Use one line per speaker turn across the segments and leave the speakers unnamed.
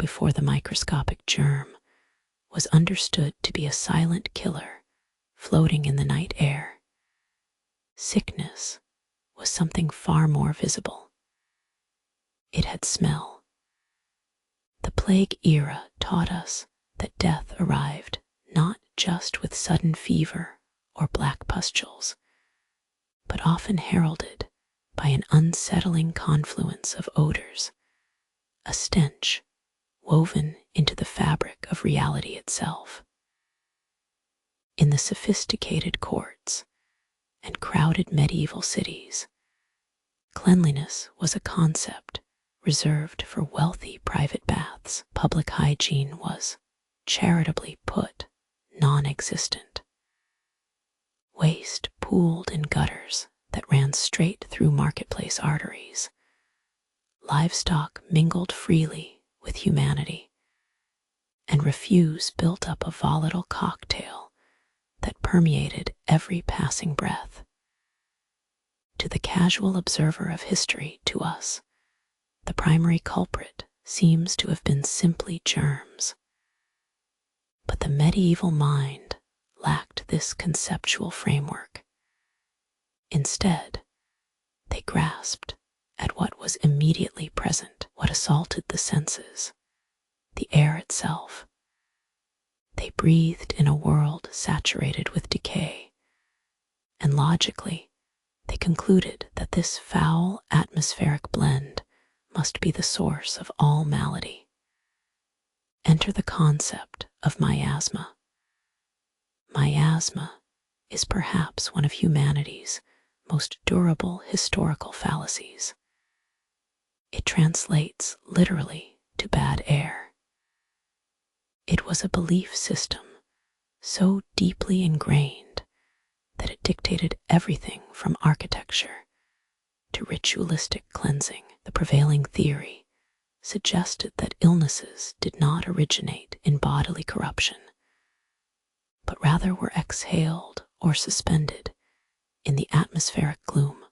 before the microscopic germ, was understood to be a silent killer floating in the night air. Sickness was something far more visible. It had smell. The plague era taught us that death arrived not just with sudden fever or black pustules, but often heralded by an unsettling confluence of odors, a stench woven into the fabric of reality itself. In the sophisticated courts and crowded medieval cities, cleanliness was a concept reserved for wealthy private baths. Public hygiene was, charitably put, non-existent. Waste pooled in gutters that ran straight through marketplace arteries. Livestock mingled freely with humanity, and refuse built up a volatile cocktail that permeated every passing breath. To the casual observer of history, to us, the primary culprit seems to have been simply germs. But the medieval mind lacked this conceptual framework. Instead, they grasped at what was immediately present, what assaulted the senses, the air itself. They breathed in a world saturated with decay, and logically, they concluded that this foul atmospheric blend must be the source of all malady. Enter the concept of miasma. Miasma is perhaps one of humanity's most durable historical fallacies. It translates literally to bad air. It was a belief system so deeply ingrained that it dictated everything from architecture to ritualistic cleansing. The prevailing theory suggested that illnesses did not originate in bodily corruption, but rather were exhaled or suspended in the atmospheric gloom,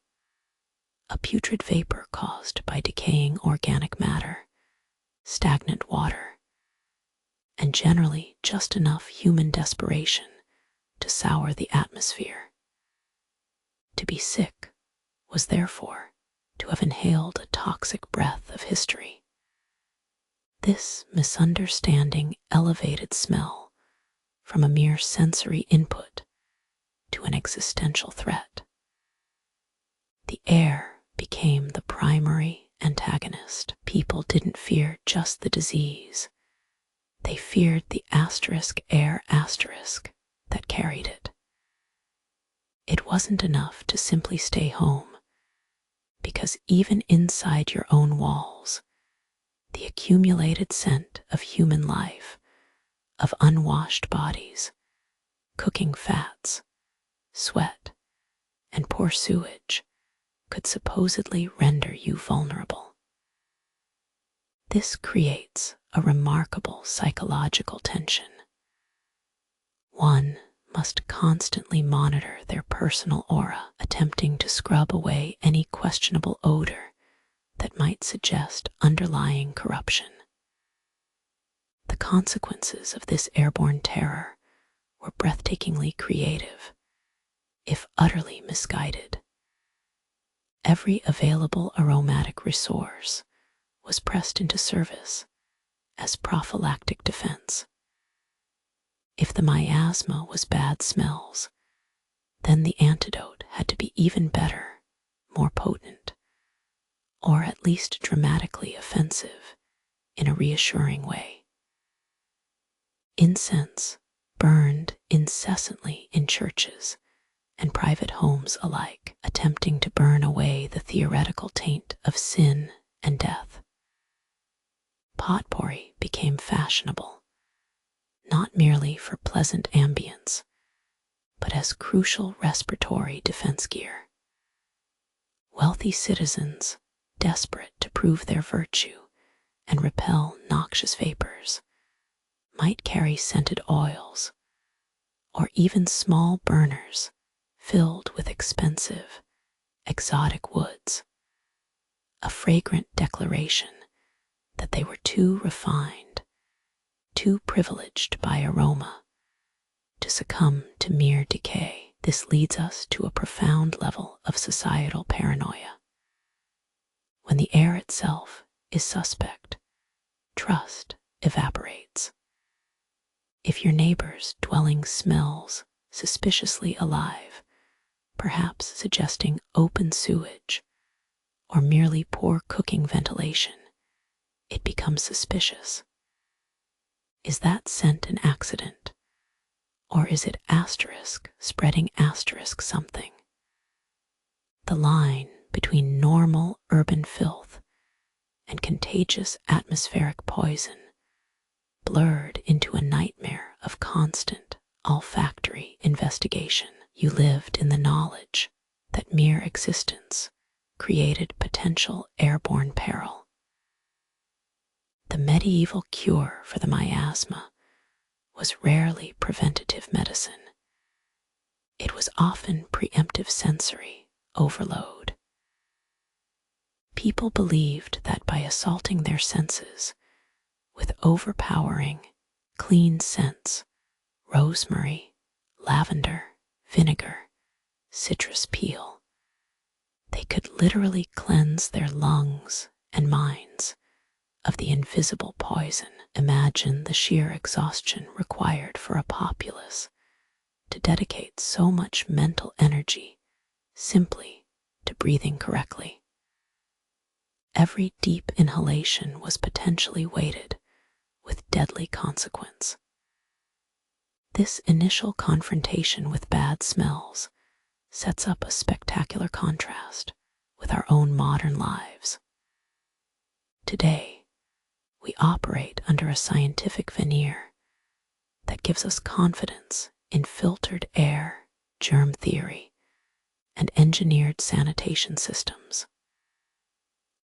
a putrid vapor caused by decaying organic matter, stagnant water, and generally just enough human desperation to sour the atmosphere. To be sick was therefore to have inhaled a toxic breath of history. This misunderstanding elevated smell from a mere sensory input to an existential threat. The air became the primary antagonist. People didn't fear just the disease. They feared the air that carried it. It wasn't enough to simply stay home, because even inside your own walls, the accumulated scent of human life, of unwashed bodies, cooking fats, sweat, and poor sewage could supposedly render you vulnerable. This creates a remarkable psychological tension. One must constantly monitor their personal aura, attempting to scrub away any questionable odor that might suggest underlying corruption. The consequences of this airborne terror were breathtakingly creative, if utterly misguided. Every available aromatic resource was pressed into service as prophylactic defense. If the miasma was bad smells, then the antidote had to be even better, more potent, or at least dramatically offensive in a reassuring way. Incense burned incessantly in churches and private homes alike, attempting to burn away the theoretical taint of sin and death. Potpourri became fashionable, not merely for pleasant ambience, but as crucial respiratory defense gear. Wealthy citizens, desperate to prove their virtue and repel noxious vapors, might carry scented oils, or even small burners filled with expensive, exotic woods, a fragrant declaration that they were too refined too privileged by aroma to succumb to mere decay. This leads us to a profound level of societal paranoia. When the air itself is suspect, trust evaporates. If your neighbor's dwelling smells suspiciously alive, perhaps suggesting open sewage or merely poor cooking ventilation, it becomes suspicious. Is that scent an accident? Or is it asterisk spreading asterisk something? The line between normal urban filth and contagious atmospheric poison blurred into a nightmare of constant olfactory investigation. You lived in the knowledge that mere existence created potential airborne peril. The medieval cure for the miasma was rarely preventative medicine. It was often preemptive sensory overload. People believed that by assaulting their senses with overpowering, clean scents, rosemary, lavender, vinegar, citrus peel, they could literally cleanse their lungs and minds of the invisible poison. Imagine the sheer exhaustion required for a populace to dedicate so much mental energy simply to breathing correctly. Every deep inhalation was potentially weighted with deadly consequence. This initial confrontation with bad smells sets up a spectacular contrast with our own modern lives. Today, we operate under a scientific veneer that gives us confidence in filtered air, germ theory, and engineered sanitation systems.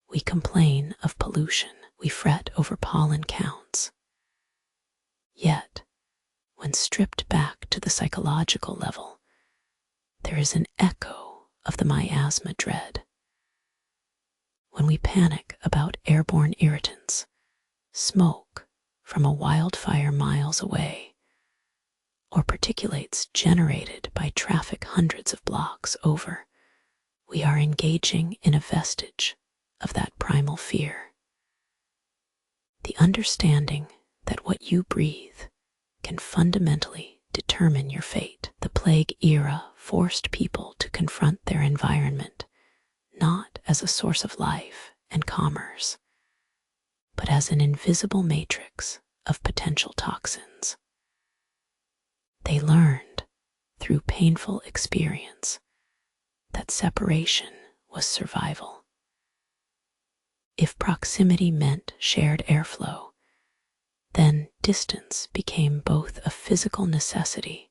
We complain of pollution, we fret over pollen counts. Yet, when stripped back to the psychological level, there is an echo of the miasma dread. When we panic about airborne irritants, smoke from a wildfire miles away, or particulates generated by traffic hundreds of blocks over, we are engaging in a vestige of that primal fear. The understanding that what you breathe can fundamentally determine your fate. The plague era forced people to confront their environment not as a source of life and commerce, but as an invisible matrix of potential toxins. They learned through painful experience that separation was survival. If proximity meant shared airflow, then distance became both a physical necessity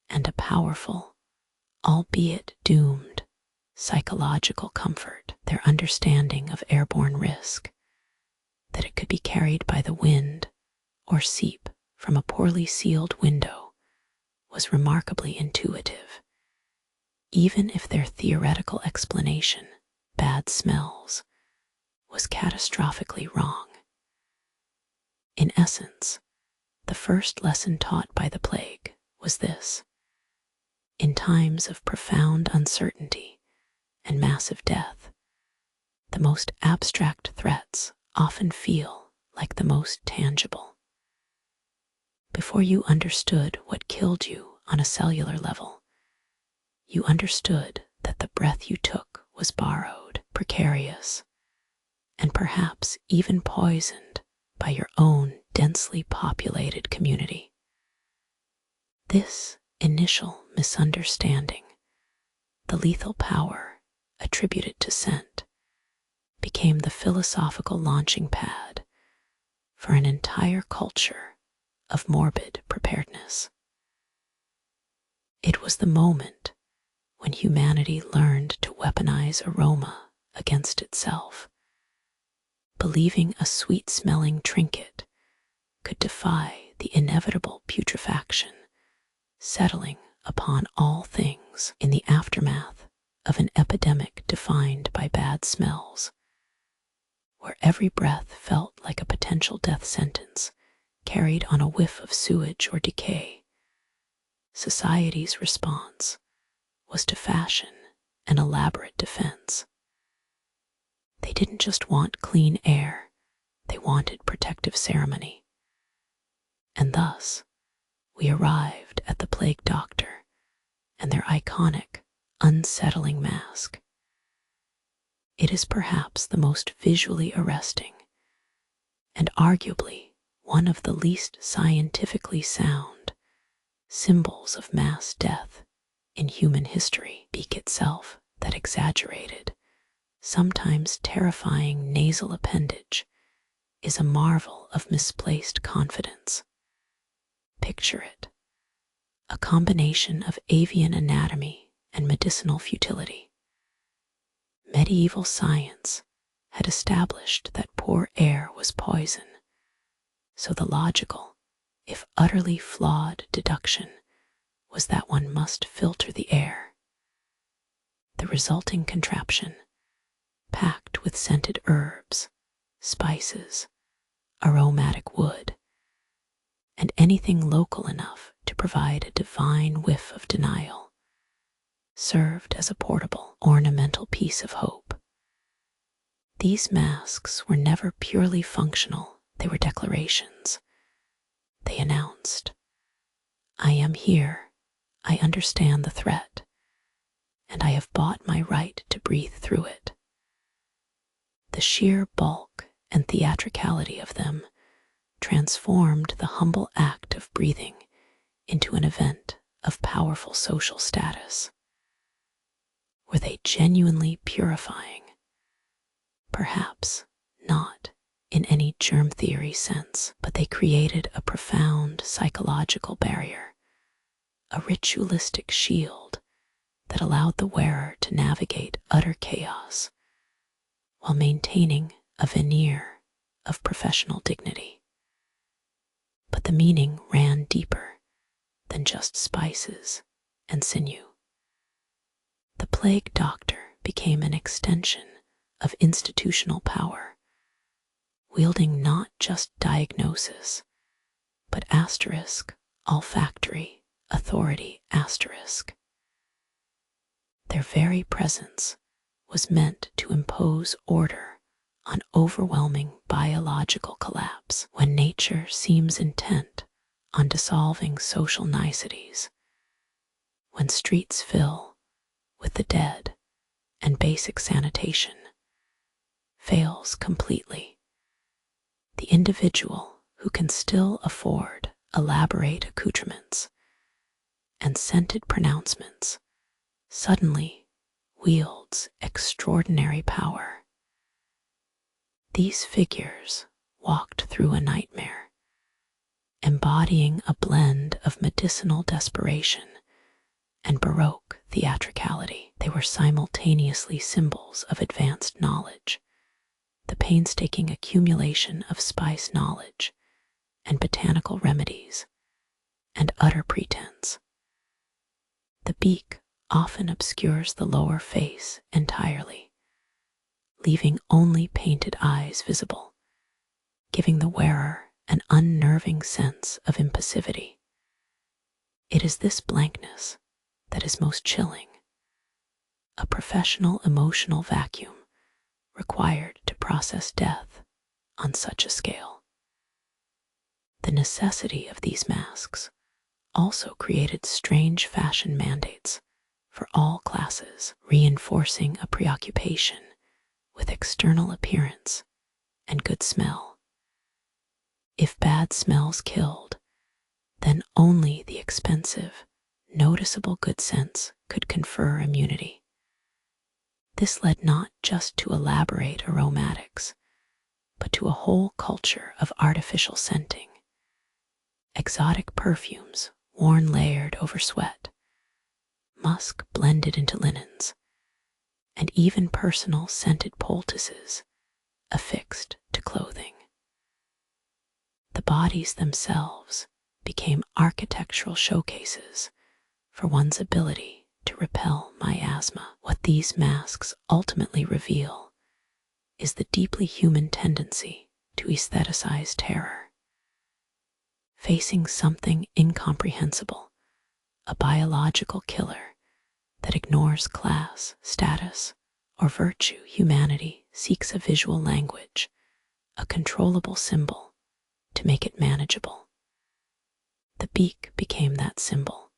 and a powerful, albeit doomed, psychological comfort. Their understanding of airborne risk, that it could be carried by the wind or seep from a poorly sealed window, was remarkably intuitive, even if their theoretical explanation, bad smells, was catastrophically wrong. In essence, the first lesson taught by the plague was this: in times of profound uncertainty and massive death, the most abstract threats often feel like the most tangible. Before you understood what killed you on a cellular level, you understood that the breath you took was borrowed, precarious, and perhaps even poisoned by your own densely populated community. This initial misunderstanding, the lethal power attributed to scent, became the philosophical launching pad for an entire culture of morbid preparedness. It was the moment when humanity learned to weaponize aroma against itself, believing a sweet-smelling trinket could defy the inevitable putrefaction settling upon all things. In the aftermath of an epidemic defined by bad smells, where every breath felt like a potential death sentence carried on a whiff of sewage or decay. Society's response was to fashion an elaborate defense. They didn't just want clean air, they wanted protective ceremony. And thus, we arrived at the plague doctor and their iconic, unsettling mask. It is perhaps the most visually arresting and arguably one of the least scientifically sound symbols of mass death in human history. Beak itself, that exaggerated, sometimes terrifying nasal appendage, is a marvel of misplaced confidence. Picture it, a combination of avian anatomy and medicinal futility. Medieval science had established that poor air was poison, so the logical, if utterly flawed, deduction was that one must filter the air. The resulting contraption, packed with scented herbs, spices, aromatic wood, and anything local enough to provide a divine whiff of denial, served as a portable, ornamental piece of hope. These masks were never purely functional, they were declarations. They announced, "I am here, I understand the threat, and I have bought my right to breathe through it." The sheer bulk and theatricality of them transformed the humble act of breathing into an event of powerful social status. Were they genuinely purifying? Perhaps not in any germ theory sense, but they created a profound psychological barrier, a ritualistic shield that allowed the wearer to navigate utter chaos while maintaining a veneer of professional dignity. But the meaning ran deeper than just spices and sinew. The plague doctor became an extension of institutional power, wielding not just diagnosis, but olfactory authority. Their very presence was meant to impose order on overwhelming biological collapse. When nature seems intent on dissolving social niceties, when streets fill with the dead and basic sanitation fails completely, the individual who can still afford elaborate accoutrements and scented pronouncements suddenly wields extraordinary power. These figures walked through a nightmare, embodying a blend of medicinal desperation and Baroque theatricality. They were simultaneously symbols of advanced knowledge, the painstaking accumulation of spice knowledge and botanical remedies, and utter pretense. The beak often obscures the lower face entirely, leaving only painted eyes visible, giving the wearer an unnerving sense of impassivity. It is this blankness that is most chilling, a professional emotional vacuum required to process death on such a scale. The necessity of these masks also created strange fashion mandates for all classes, reinforcing a preoccupation with external appearance and good smell. If bad smells killed, then only the expensive, noticeable good sense could confer immunity. This led not just to elaborate aromatics, but to a whole culture of artificial scenting. Exotic perfumes worn layered over sweat, musk blended into linens, and even personal scented poultices affixed to clothing. The bodies themselves became architectural showcases for one's ability to repel miasma. What these masks ultimately reveal is the deeply human tendency to aestheticize terror. facing something incomprehensible, a biological killer that ignores class, status, or virtue. Humanity seeks a visual language, a controllable symbol, to make it manageable. The beak became that symbol.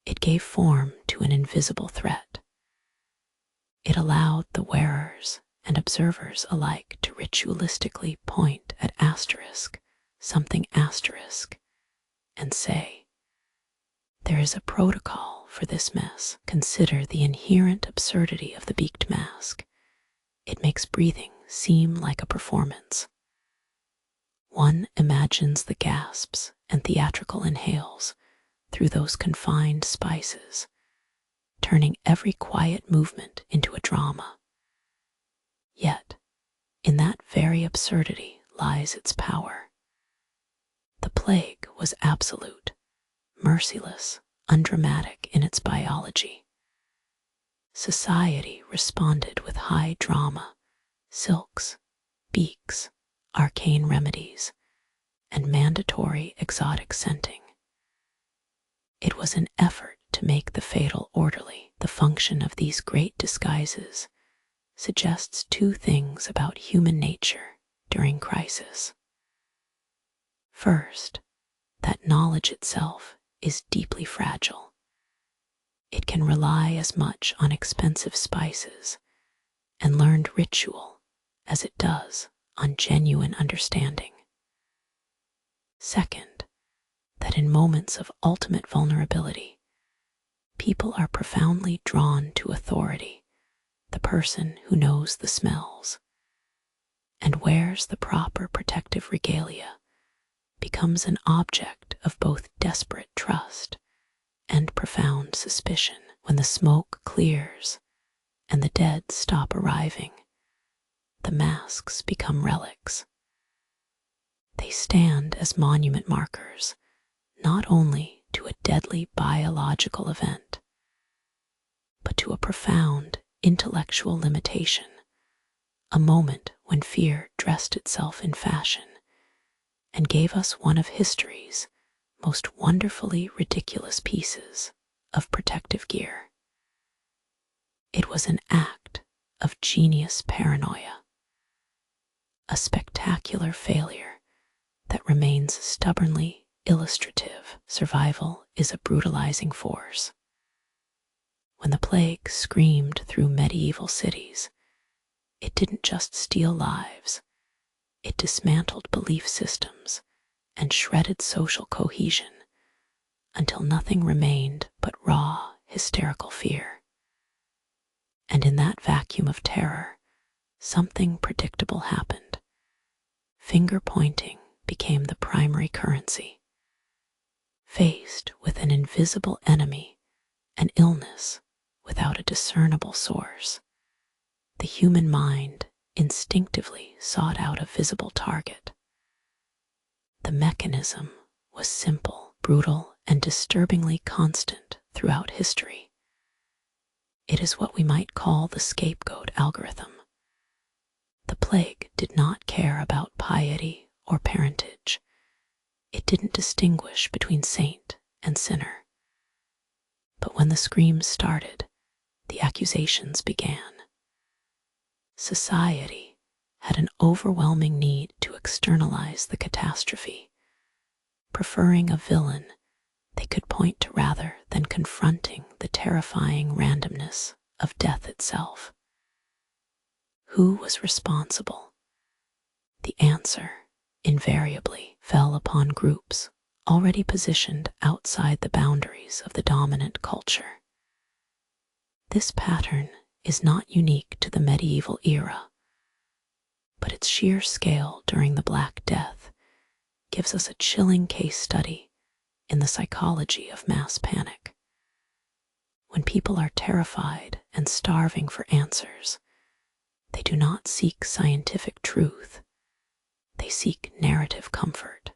It gave form to an invisible threat. It allowed the wearers and observers alike to ritualistically point at something asterisk, and say, "There is a protocol for this mess." Consider the inherent absurdity of the beaked mask. It makes breathing seem like a performance. One imagines the gasps and theatrical inhales through those confined spaces, turning every quiet movement into a drama. Yet, in that very absurdity lies its power. The plague was absolute, merciless, undramatic in its biology. Society responded with high drama, silks, beaks, arcane remedies, and mandatory exotic scenting. It was an effort to make the fatal orderly. The function of these great disguises suggests two things about human nature during crisis. First, that knowledge itself is deeply fragile. It can rely as much on expensive spices and learned ritual as it does on genuine understanding. Second, that in moments of ultimate vulnerability, people are profoundly drawn to authority, the person who knows the smells, and wears the proper protective regalia becomes an object of both desperate trust and profound suspicion. When the smoke clears and the dead stop arriving, the masks become relics. They stand as monument markers, not only to a deadly biological event, but to a profound intellectual limitation, a moment when fear dressed itself in fashion and gave us one of history's most wonderfully ridiculous pieces of protective gear. It was an act of genius paranoia, a spectacular failure that remains stubbornly illustrative. Survival is a brutalizing force. When the plague screamed through medieval cities, it didn't just steal lives, it dismantled belief systems and shredded social cohesion until nothing remained but raw, hysterical fear. And in that vacuum of terror, something predictable happened. Finger pointing became the primary currency. Faced with an invisible enemy, an illness without a discernible source, the human mind instinctively sought out a visible target. The mechanism was simple, brutal, and disturbingly constant throughout history. It is what we might call the scapegoat algorithm. The plague did not care about piety or parentage. It didn't distinguish between saint and sinner. But when the screams started, the accusations began. Society had an overwhelming need to externalize the catastrophe, preferring a villain they could point to rather than confronting the terrifying randomness of death itself. Who was responsible? The answer, invariably, fell upon groups already positioned outside the boundaries of the dominant culture. This pattern is not unique to the medieval era, but its sheer scale during the Black Death gives us a chilling case study in the psychology of mass panic. When people are terrified and starving for answers, they do not seek scientific truth, they seek narrative comfort.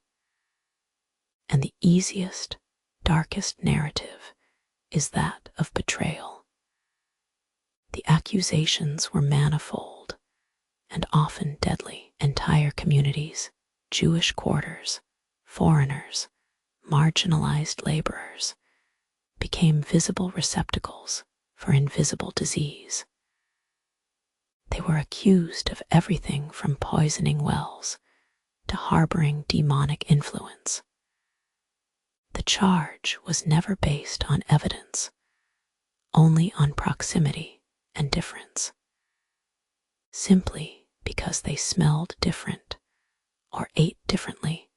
And the easiest, darkest narrative is that of betrayal. The accusations were manifold and often deadly. Entire communities, Jewish quarters, foreigners, marginalized laborers, became visible receptacles for invisible disease. They were accused of everything from poisoning wells to harboring demonic influence. The charge was never based on evidence, only on proximity and difference. Simply because they smelled different, or ate differently,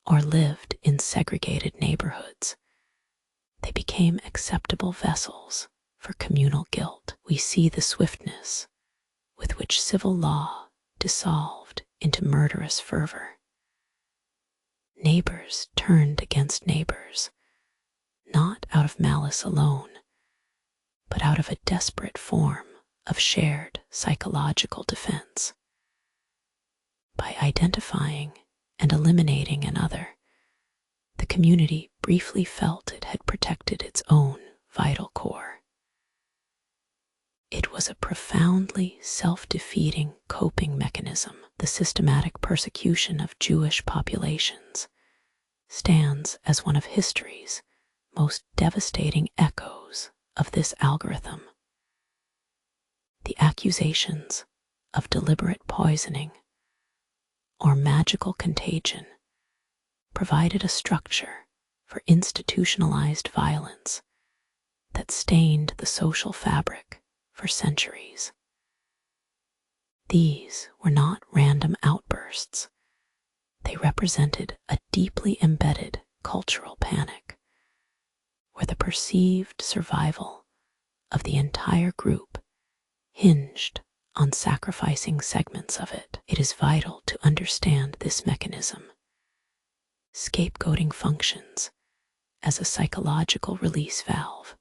or lived in segregated neighborhoods, they became acceptable vessels for communal guilt. We see the swiftness with which civil law dissolved into murderous fervor. Neighbors turned against neighbors, not out of malice alone, but out of a desperate form of shared psychological defense. By identifying and eliminating another, the community briefly felt it had protected its own vital core. It was a profoundly self-defeating coping mechanism. The systematic persecution of Jewish populations stands as one of history's most devastating echoes of this algorithm. The accusations of deliberate poisoning or magical contagion provided a structure for institutionalized violence that stained the social fabric for centuries. These were not random outbursts. They represented a deeply embedded cultural panic, where the perceived survival of the entire group hinged on sacrificing segments of it. It is vital to understand this mechanism. Scapegoating functions as a psychological release valve.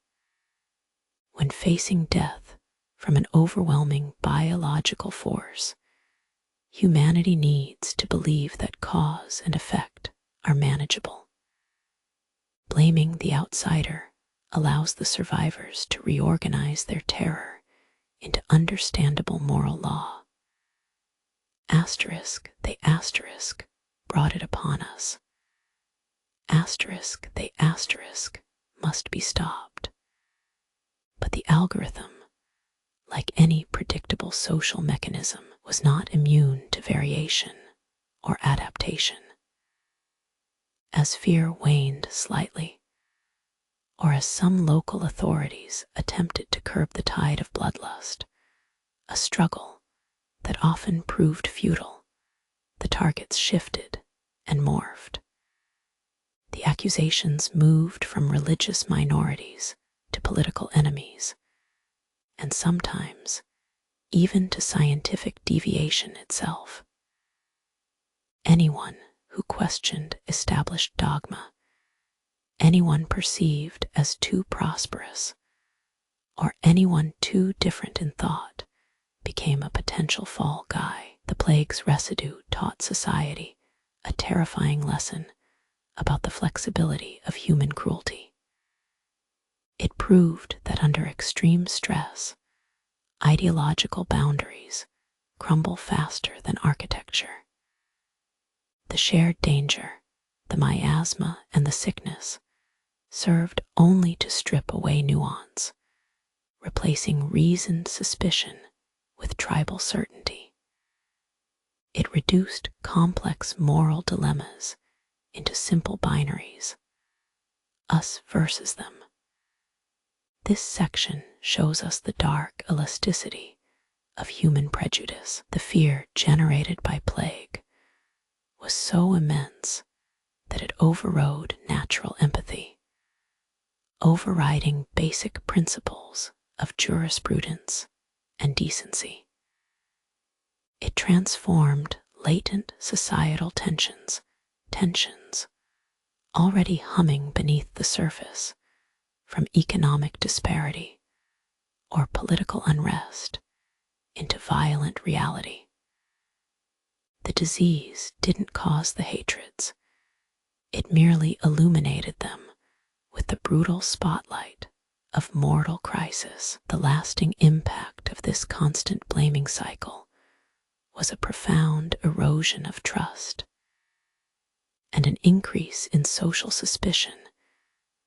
When facing death from an overwhelming biological force, humanity needs to believe that cause and effect are manageable. Blaming the outsider allows the survivors to reorganize their terror into understandable moral law. They brought it upon us. They must be stopped. But the algorithm, like any predictable social mechanism, was not immune to variation or adaptation. As fear waned slightly, or as some local authorities attempted to curb the tide of bloodlust, a struggle that often proved futile, the targets shifted and morphed. The accusations moved from religious minorities to political enemies, and sometimes even to scientific deviation itself. Anyone who questioned established dogma, anyone perceived as too prosperous, or anyone too different in thought became a potential fall guy. The plague's residue taught society a terrifying lesson about the flexibility of human cruelty. It proved that under extreme stress, ideological boundaries crumble faster than architecture. The shared danger, the miasma and the sickness, served only to strip away nuance, replacing reasoned suspicion with tribal certainty. It reduced complex moral dilemmas into simple binaries, us versus them. This section shows us the dark elasticity of human prejudice. The fear generated by plague was so immense that it overrode natural empathy, overriding basic principles of jurisprudence and decency. It transformed latent societal tensions already humming beneath the surface from economic disparity or political unrest into violent reality. The disease didn't cause the hatreds. It merely illuminated them with the brutal spotlight of mortal crisis. The lasting impact of this constant blaming cycle was a profound erosion of trust, an and an increase in social suspicion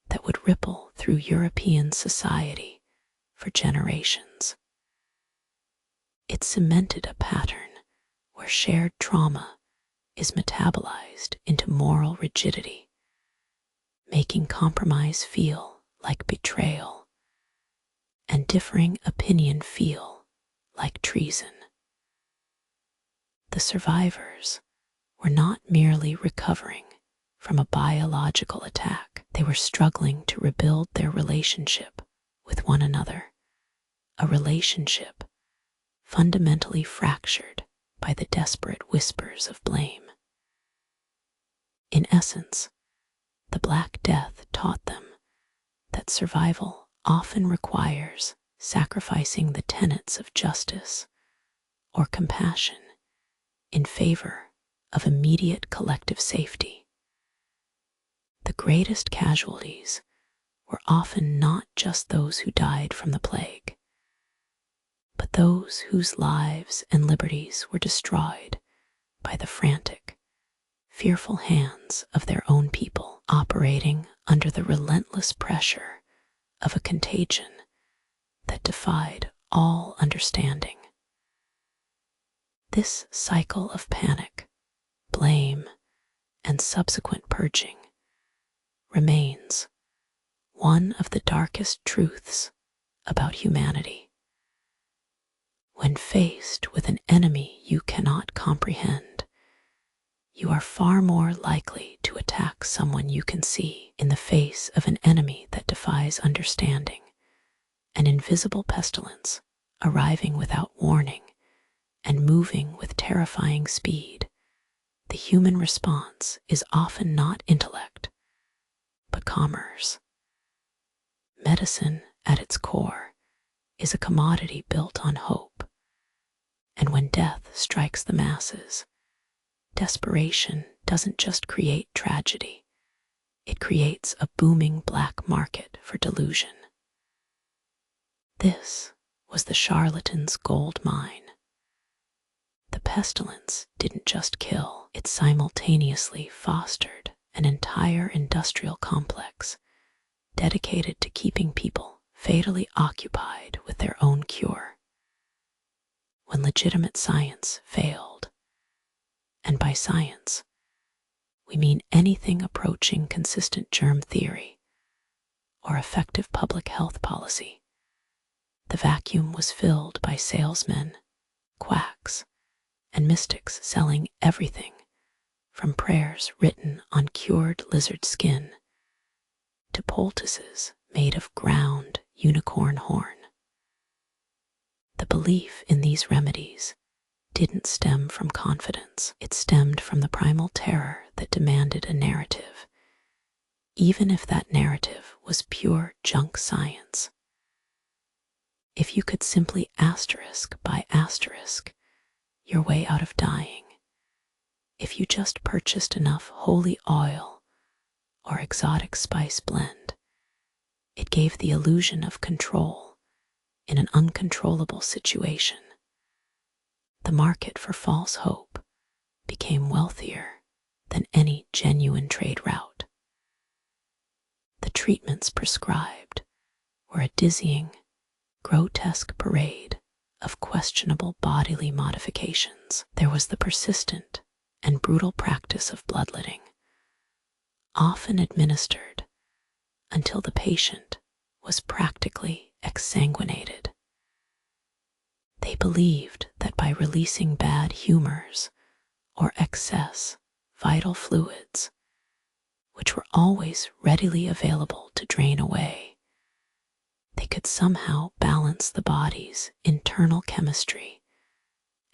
that would ripple through European society for generations. It cemented a pattern where shared trauma is metabolized into moral rigidity, making compromise feel like betrayal and differing opinion feel like treason. The survivors were not merely recovering from a biological attack, they were struggling to rebuild their relationship with one another, a relationship fundamentally fractured by the desperate whispers of blame. In essence, the Black Death taught them that survival often requires sacrificing the tenets of justice or compassion in favor of immediate collective safety. The greatest casualties were often not just those who died from the plague, but those whose lives and liberties were destroyed by the frantic, fearful hands of their own people, operating under the relentless pressure of a contagion that defied all understanding. This cycle of panic, blame, and subsequent purging remains one of the darkest truths about humanity. When faced with an enemy you cannot comprehend, you are far more likely to attack someone you can see. In the face of an enemy that defies understanding, an invisible pestilence arriving without warning and moving with terrifying speed, the human response is often not intellect, but commerce. Medicine, at its core, is a commodity built on hope, and when death strikes the masses, desperation doesn't just create tragedy, it creates a booming black market for delusion. This was the charlatan's gold mine. The pestilence didn't just kill, it simultaneously fostered an entire industrial complex dedicated to keeping people fatally occupied with their own cure. When legitimate science failed, and by science, we mean anything approaching consistent germ theory or effective public health policy, the vacuum was filled by salesmen, quacks, and mystics selling everything from prayers written on cured lizard skin to poultices made of ground unicorn horn. The belief in these remedies didn't stem from confidence. It stemmed from the primal terror that demanded a narrative, even if that narrative was pure junk science. If you could simply asterisk by asterisk your way out of dying, if you just purchased enough holy oil or exotic spice blend, it gave the illusion of control in an uncontrollable situation. The market for false hope became wealthier than any genuine trade route. The treatments prescribed were a dizzying, grotesque parade of questionable bodily modifications. There was the persistent and brutal practice of bloodletting, often administered until the patient was practically exsanguinated. They believed that by releasing bad humors or excess vital fluids, which were always readily available to drain away, they could somehow balance the body's internal chemistry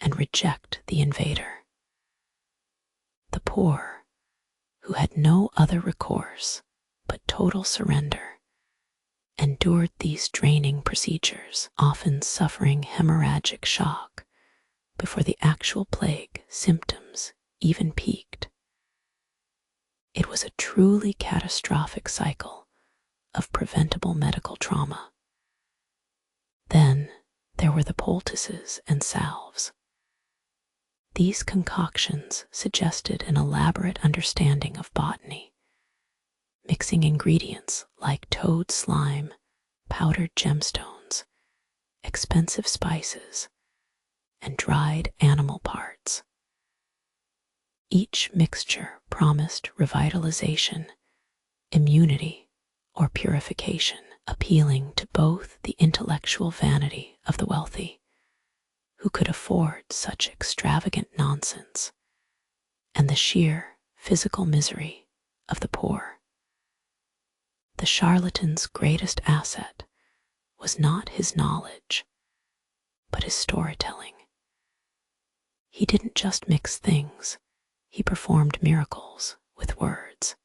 and reject the invader. The poor, who had no other recourse but total surrender, endured these draining procedures, often suffering hemorrhagic shock before the actual plague symptoms even peaked. It was a truly catastrophic cycle of preventable medical trauma. Then there were the poultices and salves. These concoctions suggested an elaborate understanding of botany, mixing ingredients like toad slime, powdered gemstones, expensive spices, and dried animal parts. Each mixture promised revitalization, immunity, or purification, appealing to both the intellectual vanity of the wealthy, who could afford such extravagant nonsense, and the sheer physical misery of the poor. The charlatan's greatest asset was not his knowledge, but his storytelling. He didn't just mix things, he performed miracles with words.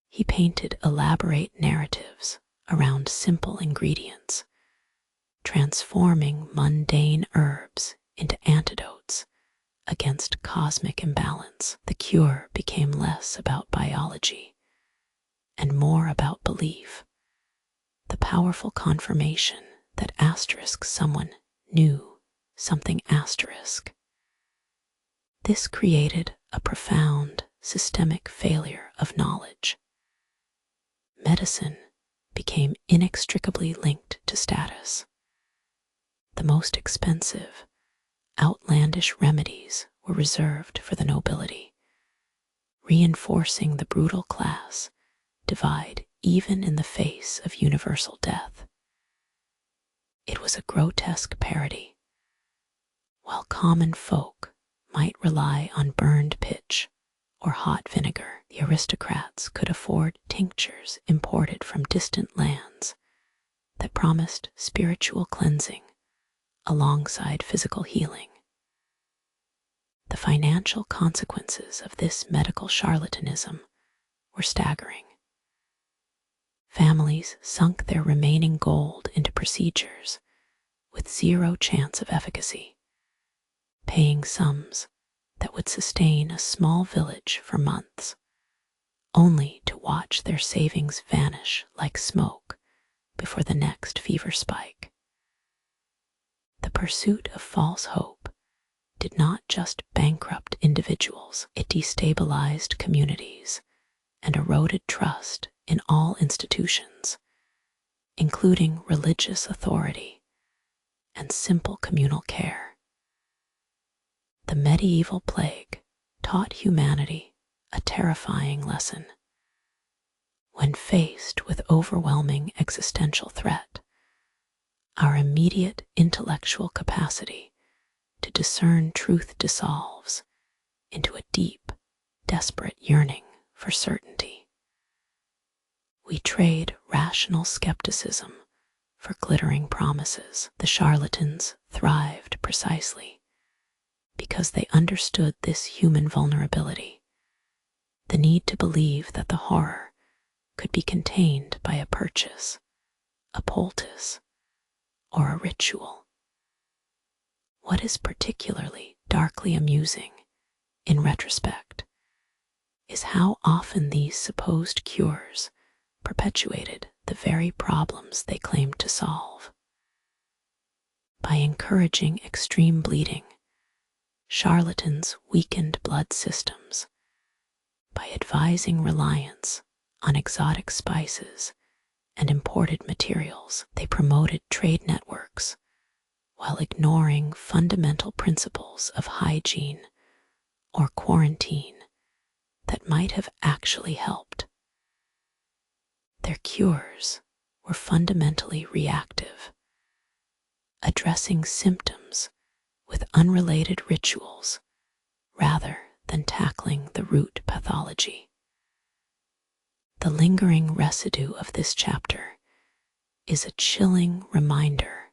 He painted elaborate narratives around simple ingredients, transforming mundane herbs into antidotes against cosmic imbalance. The cure became less about biology and more about belief, the powerful confirmation that someone knew something asterisk. This created a profound systemic failure of knowledge. Medicine became inextricably linked to status. The most expensive, outlandish remedies were reserved for the nobility, reinforcing the brutal class divide even in the face of universal death. It was a grotesque parody. While common folk might rely on burned pitch or hot vinegar, the aristocrats could afford tinctures imported from distant lands that promised spiritual cleansing alongside physical healing. The financial consequences of this medical charlatanism were staggering. Families sunk their remaining gold into procedures with zero chance of efficacy, paying sums that would sustain a small village for months, only to watch their savings vanish like smoke before the next fever spike. The pursuit of false hope did not just bankrupt individuals, it destabilized communities and eroded trust in all institutions, including religious authority and simple communal care. The medieval plague taught humanity a terrifying lesson. When faced with overwhelming existential threat, our immediate intellectual capacity to discern truth dissolves into a deep, desperate yearning for certainty. We trade rational skepticism for glittering promises. The charlatans thrived precisely because they understood this human vulnerability, the need to believe that the horror could be contained by a purchase, a poultice, or a ritual. What is particularly darkly amusing, in retrospect, is how often these supposed cures perpetuated the very problems they claimed to solve. By encouraging extreme bleeding, charlatans weakened blood systems. By advising reliance on exotic spices and imported materials, they promoted trade networks while ignoring fundamental principles of hygiene or quarantine that might have actually helped. Their cures were fundamentally reactive, addressing symptoms with unrelated rituals rather than tackling the root pathology. The lingering residue of this chapter is a chilling reminder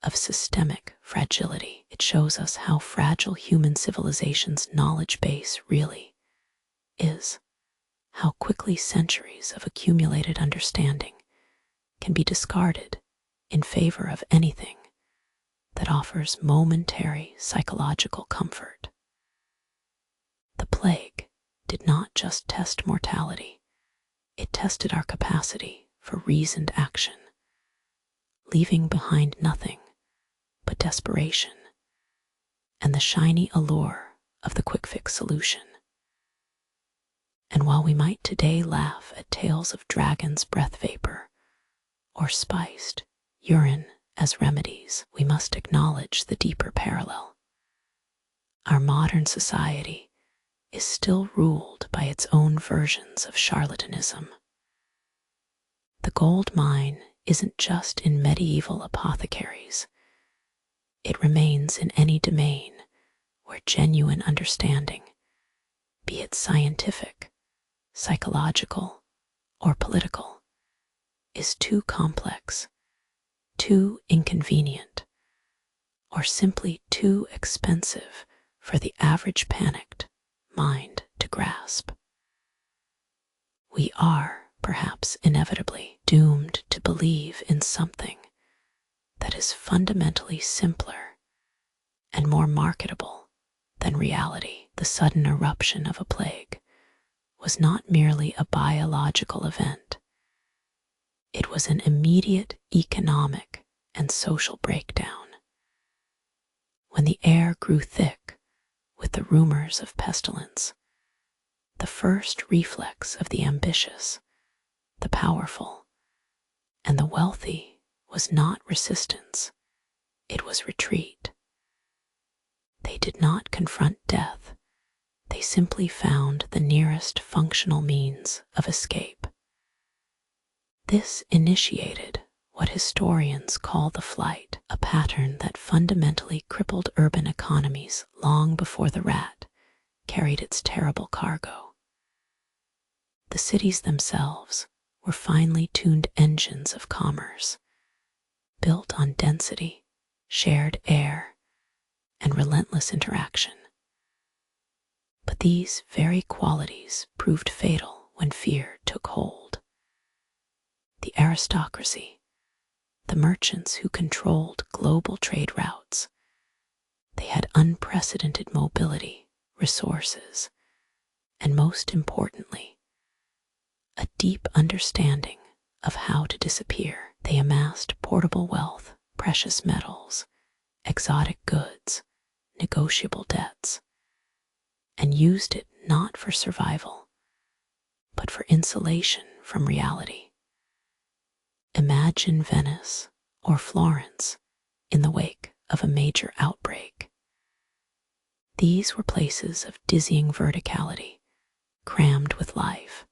of systemic fragility. It shows us how fragile human civilization's knowledge base really is, how quickly centuries of accumulated understanding can be discarded in favor of anything that offers momentary psychological comfort. The plague did not just test mortality, it tested our capacity for reasoned action, leaving behind nothing but desperation and the shiny allure of the quick fix solution. And while we might today laugh at tales of dragon's breath vapor or spiced urine as remedies, we must acknowledge the deeper parallel. Our modern society is still ruled by its own versions of charlatanism. The gold mine isn't just in medieval apothecaries. It remains in any domain where genuine understanding, be it scientific, psychological, or political, is too complex, too inconvenient, or simply too expensive for the average panicked mind to grasp. We are, perhaps inevitably, doomed to believe in something that is fundamentally simpler and more marketable than reality. The sudden eruption of a plague was not merely a biological event. It was an immediate economic and social breakdown. When the air grew thick with the rumors of pestilence, the first reflex of the ambitious, the powerful, and the wealthy was not resistance, it was retreat. They did not confront death, they simply found the nearest functional means of escape. This initiated what historians call the flight, a pattern that fundamentally crippled urban economies long before the rat carried its terrible cargo. The cities themselves were finely tuned engines of commerce, built on density, shared air, and relentless interaction. But these very qualities proved fatal when fear took hold. The aristocracy, the merchants who controlled global trade routes, they had unprecedented mobility, resources, and most importantly, a deep understanding of how to disappear. They amassed portable wealth, precious metals, exotic goods, negotiable debts, and used it not for survival, but for insulation from reality. Imagine Venice or Florence in the wake of a major outbreak. These were places of dizzying verticality, crammed with life.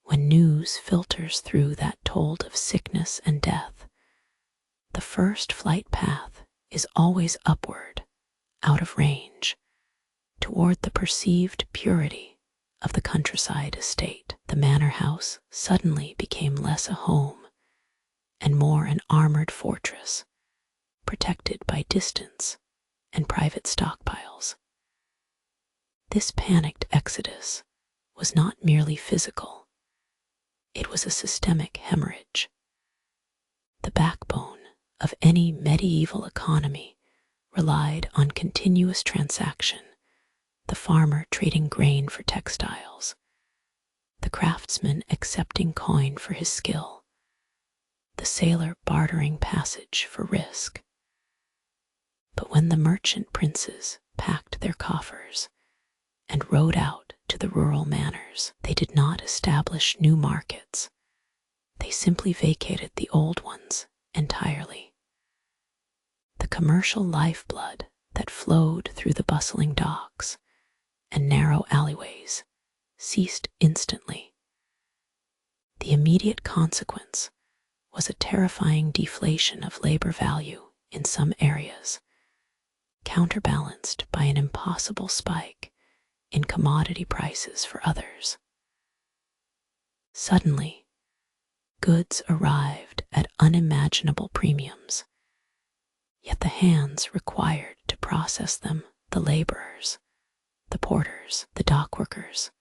When news filters through that told of sickness and death, the first flight path is always upward, out of range, toward the perceived purity of the countryside estate. The manor house suddenly became less a home and more an armored fortress, protected by distance and private stockpiles. This panicked exodus was not merely physical, it was a systemic hemorrhage. The backbone of any medieval economy relied on continuous transaction, the farmer trading grain for textiles, the craftsman accepting coin for his skill, the sailor bartering passage for risk. But when the merchant princes packed their coffers and rode out to the rural manors, they did not establish new markets. They simply vacated the old ones entirely. The commercial lifeblood that flowed through the bustling docks and narrow alleyways ceased instantly. The immediate consequence was a terrifying deflation of labor value in some areas, counterbalanced by an impossible spike in commodity prices for others. Suddenly, goods arrived at unimaginable premiums, yet the hands required to process them, the laborers, the porters, the dock workers,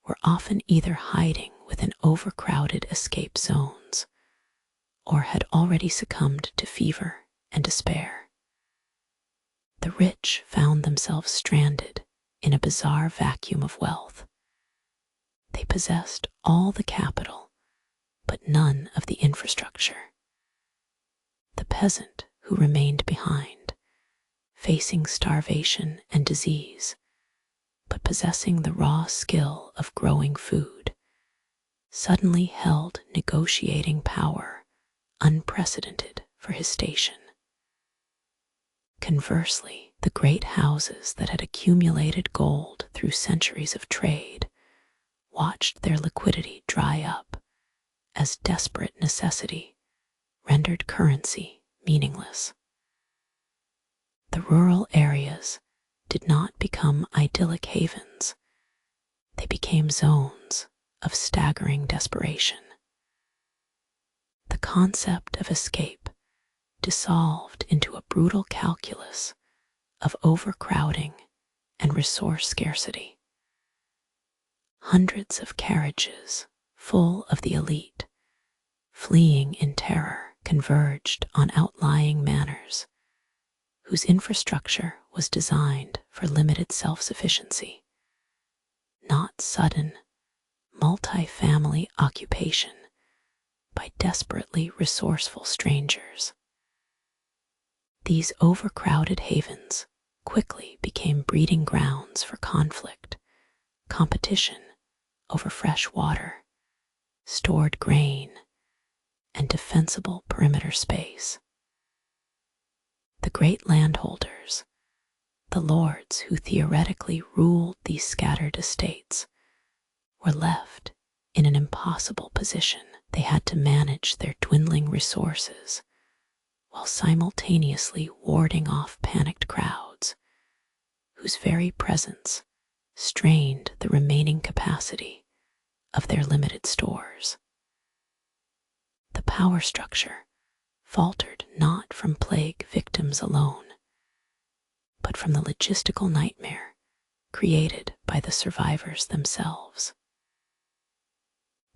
were often either hiding within overcrowded escape zones or had already succumbed to fever and despair. The rich found themselves stranded in a bizarre vacuum of wealth. They possessed all the capital, but none of the infrastructure. The peasant who remained behind facing starvation and disease, but possessing the raw skill of growing food, suddenly held negotiating power unprecedented for his station. Conversely, the great houses that had accumulated gold through centuries of trade watched their liquidity dry up as desperate necessity rendered currency meaningless. The rural areas did not become idyllic havens. They became zones of staggering desperation. The concept of escape dissolved into a brutal calculus of overcrowding and resource scarcity. Hundreds of carriages full of the elite, fleeing in terror, converged on outlying manors whose infrastructure was designed for limited self-sufficiency, not sudden, multi-family occupation by desperately resourceful strangers. These overcrowded havens quickly became breeding grounds for conflict, competition over fresh water, stored grain, and defensible perimeter space. The great landholders, the lords who theoretically ruled these scattered estates, were left in an impossible position. They had to manage their dwindling resources while simultaneously warding off panicked crowds whose very presence strained the remaining capacity of their limited stores. The power structure faltered not from plague victims alone, but from the logistical nightmare created by the survivors themselves.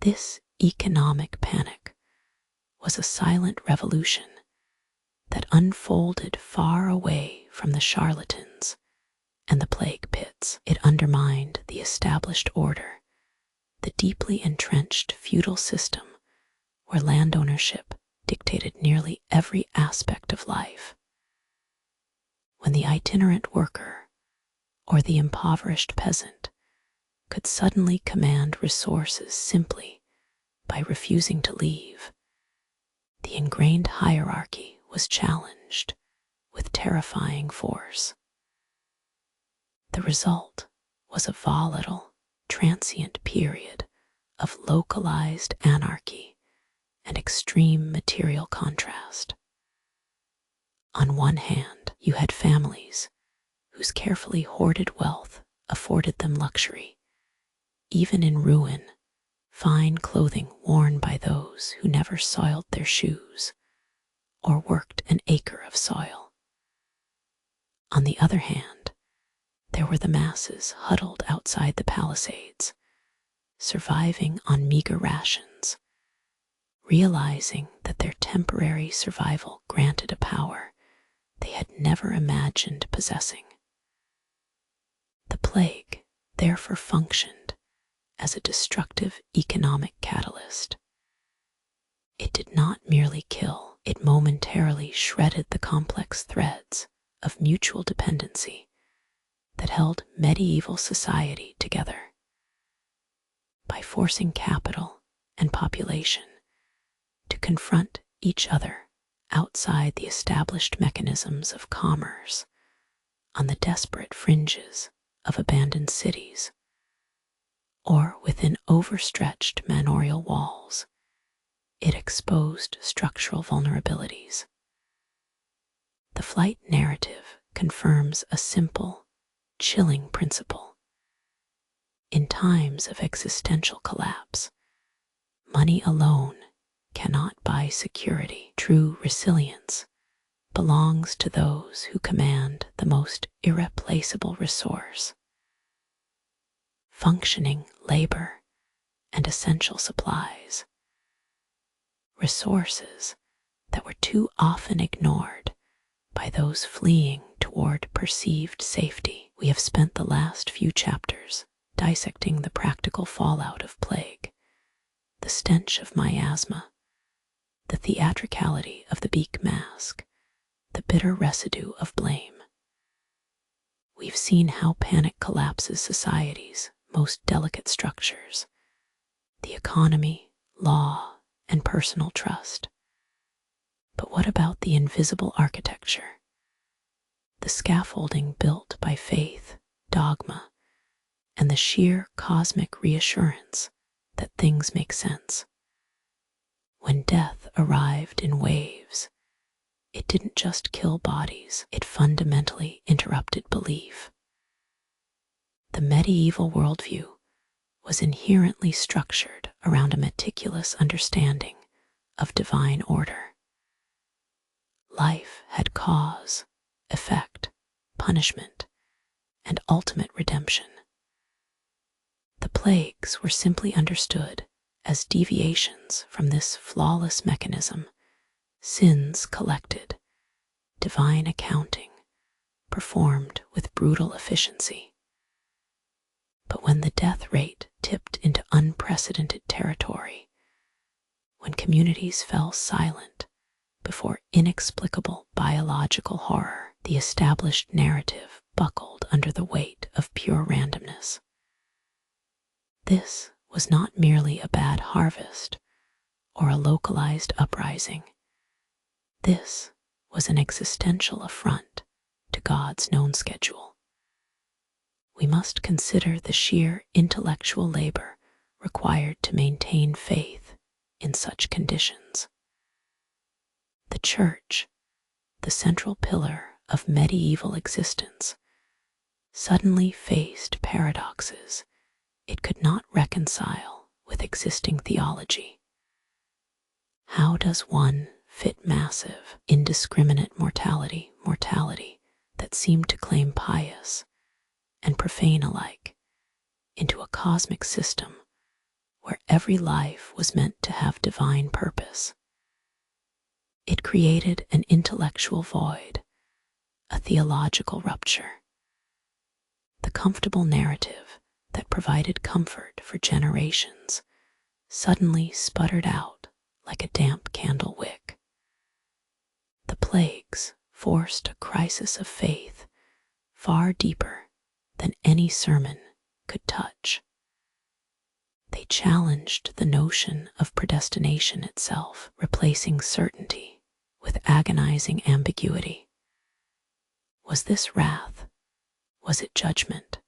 This economic panic was a silent revolution that unfolded far away from the charlatans and the plague pits. It undermined the established order, the deeply entrenched feudal system where land ownership dictated nearly every aspect of life. When the itinerant worker or the impoverished peasant could suddenly command resources simply by refusing to leave, the ingrained hierarchy was challenged with terrifying force. The result was a volatile, transient period of localized anarchy and extreme material contrast. On one hand, you had families whose carefully hoarded wealth afforded them luxury, even in ruin, fine clothing worn by those who never soiled their shoes or worked an acre of soil. On the other hand, there were the masses huddled outside the palisades, surviving on meager rations, realizing that their temporary survival granted a power they had never imagined possessing. The plague therefore functioned as a destructive economic catalyst. It did not merely kill, it momentarily shredded the complex threads of mutual dependency that held medieval society together. By forcing capital and population to confront each other outside the established mechanisms of commerce, on the desperate fringes of abandoned cities, or within overstretched manorial walls, it exposed structural vulnerabilities. The flight narrative confirms a simple, chilling principle. In times of existential collapse, money alone cannot buy security. True resilience belongs to those who command the most irreplaceable resource: functioning labor and essential supplies. Resources that were too often ignored by those fleeing toward perceived safety. We have spent the last few chapters dissecting the practical fallout of plague, the stench of miasma, the theatricality of the beak mask, the bitter residue of blame. We've seen how panic collapses society's most delicate structures: the economy, law, and personal trust. But what about the invisible architecture? The scaffolding built by faith, dogma, and the sheer cosmic reassurance that things make sense. When death arrived in waves, it didn't just kill bodies, it fundamentally interrupted belief. The medieval worldview was inherently structured around a meticulous understanding of divine order. Life had cause, effect, punishment, and ultimate redemption. The plagues were simply understood as deviations from this flawless mechanism, sins collected, divine accounting, performed with brutal efficiency. But when the death rate tipped into unprecedented territory, when communities fell silent before inexplicable biological horror, the established narrative buckled under the weight of pure randomness. This was not merely a bad harvest or a localized uprising. This was an existential affront to God's known schedule. We must consider the sheer intellectual labor required to maintain faith in such conditions. The church, the central pillar of medieval existence, suddenly faced paradoxes it could not reconcile with existing theology. How does one fit massive, indiscriminate mortality that seemed to claim pious and profane alike into a cosmic system where every life was meant to have divine purpose? It created an intellectual void, a theological rupture. The comfortable narrative that provided comfort for generations suddenly sputtered out like a damp candle wick. The plagues forced a crisis of faith far deeper than any sermon could touch. They challenged the notion of predestination itself, replacing certainty with agonizing ambiguity. Was this wrath? Was it judgment?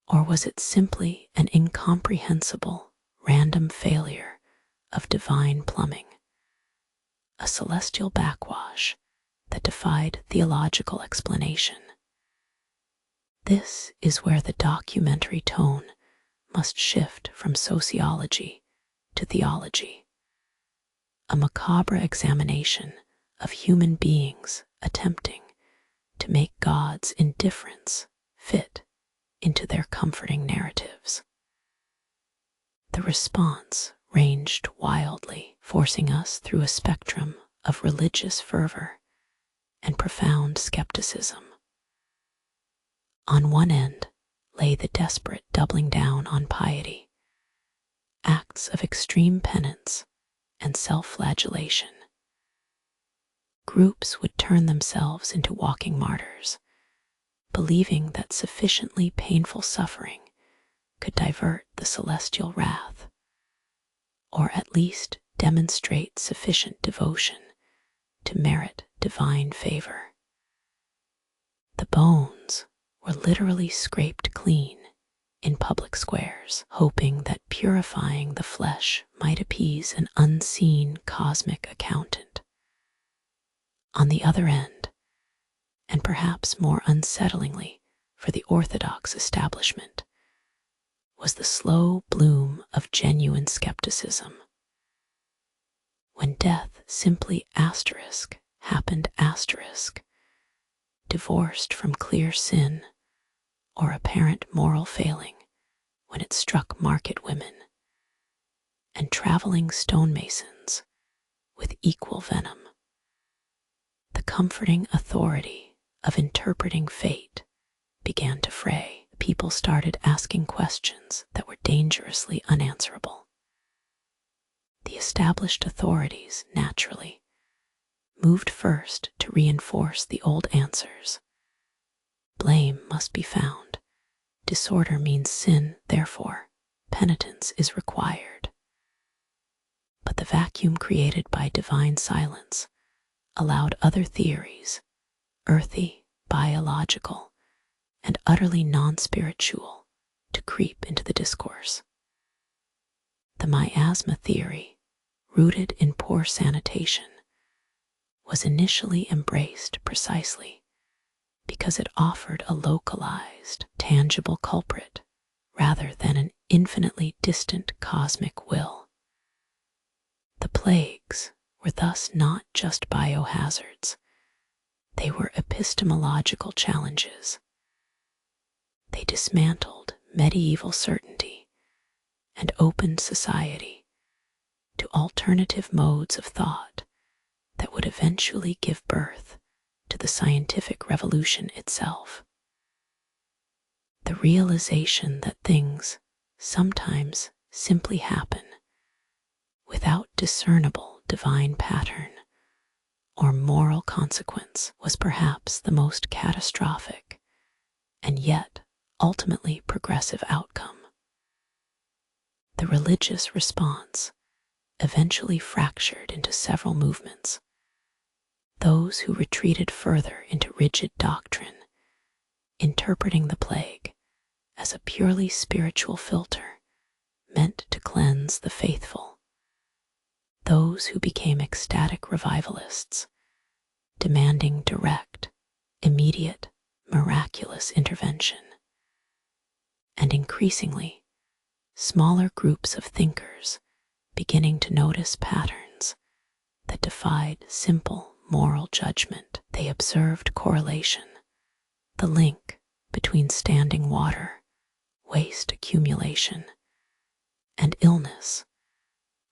Or was it simply an incomprehensible, random failure of divine plumbing? A celestial backwash that defied theological explanation. This is where the documentary tone must shift from sociology to theology. A macabre examination of human beings attempting to make God's indifference fit into their comforting narratives. The response ranged wildly, forcing us through a spectrum of religious fervor and profound skepticism. On one end lay the desperate doubling down on piety, acts of extreme penance and self-flagellation. Groups would turn themselves into walking martyrs, believing that sufficiently painful suffering could divert the celestial wrath, or at least demonstrate sufficient devotion to merit divine favor. The bones were literally scraped clean in public squares, hoping that purifying the flesh might appease an unseen cosmic accountant. On the other end, and perhaps more unsettlingly for the orthodox establishment, was the slow bloom of genuine skepticism. When death simply happened divorced from clear sin or apparent moral failing when it struck market women and traveling stonemasons with equal venom. The comforting authority of interpreting fate began to fray. People started asking questions that were dangerously unanswerable. The established authorities, naturally, moved first to reinforce the old answers, blame must be found. Disorder means sin, therefore, penitence is required. But the vacuum created by divine silence allowed other theories, earthy, biological, and utterly non-spiritual, to creep into the discourse. The miasma theory, rooted in poor sanitation, was initially embraced precisely because it offered a localized, tangible culprit rather than an infinitely distant cosmic will. The plagues were thus not just biohazards, they were epistemological challenges. They dismantled medieval certainty and opened society to alternative modes of thought that would eventually give birth to the scientific revolution itself. The realization that things sometimes simply happen without discernible divine pattern or moral consequence was perhaps the most catastrophic and yet ultimately progressive outcome. The religious response eventually fractured into several movements. Those who retreated further into rigid doctrine, interpreting the plague as a purely spiritual filter meant to cleanse the faithful. Those who became ecstatic revivalists, demanding direct, immediate, miraculous intervention. And increasingly, smaller groups of thinkers beginning to notice patterns that defied simple moral judgment. They observed correlation, the link between standing water, waste accumulation, and illness,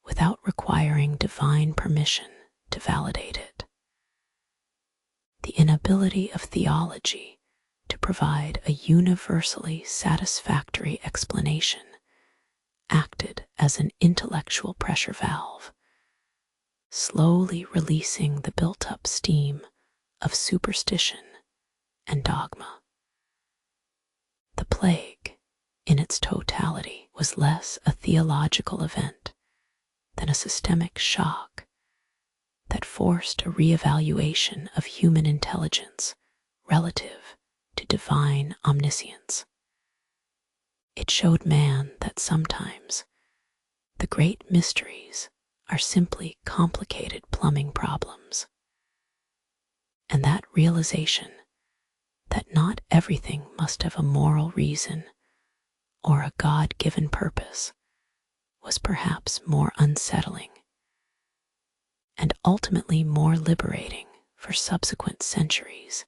without requiring divine permission to validate it. The inability of theology to provide a universally satisfactory explanation acted as an intellectual pressure valve, slowly releasing the built-up steam of superstition and dogma. The plague, in its totality, was less a theological event than a systemic shock that forced a reevaluation of human intelligence relative to divine omniscience. It showed man that sometimes the great mysteries are simply complicated plumbing problems, and that realization that not everything must have a moral reason or a God-given purpose was perhaps more unsettling and ultimately more liberating for subsequent centuries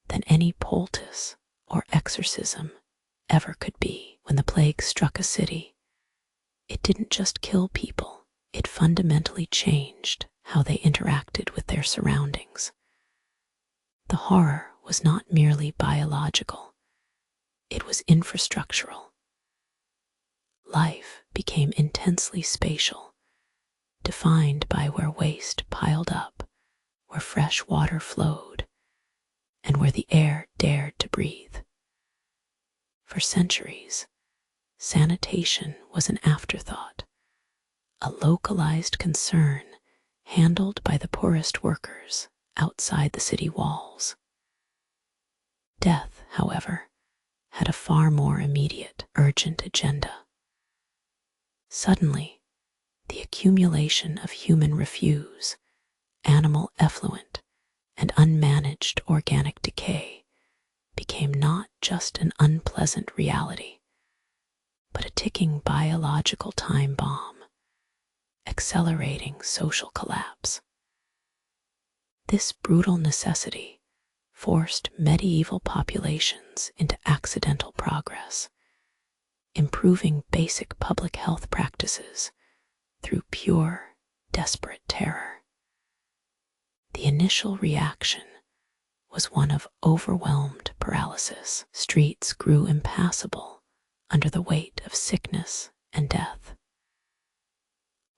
than any poultice or exorcism ever could be. When the plague struck a city, it didn't just kill people, it fundamentally changed how they interacted with their surroundings. The horror was not merely biological, it was infrastructural. Life became intensely spatial, defined by where waste piled up, where fresh water flowed, and where the air dared to breathe. For centuries, sanitation was an afterthought, a localized concern handled by the poorest workers outside the city walls. Death, however, had a far more immediate, urgent agenda. Suddenly, the accumulation of human refuse, animal effluent, and unmanaged organic decay became not just an unpleasant reality, but a ticking biological time bomb, accelerating social collapse. This brutal necessity forced medieval populations into accidental progress, improving basic public health practices through pure, desperate terror. The initial reaction was one of overwhelmed paralysis. Streets grew impassable under the weight of sickness and death.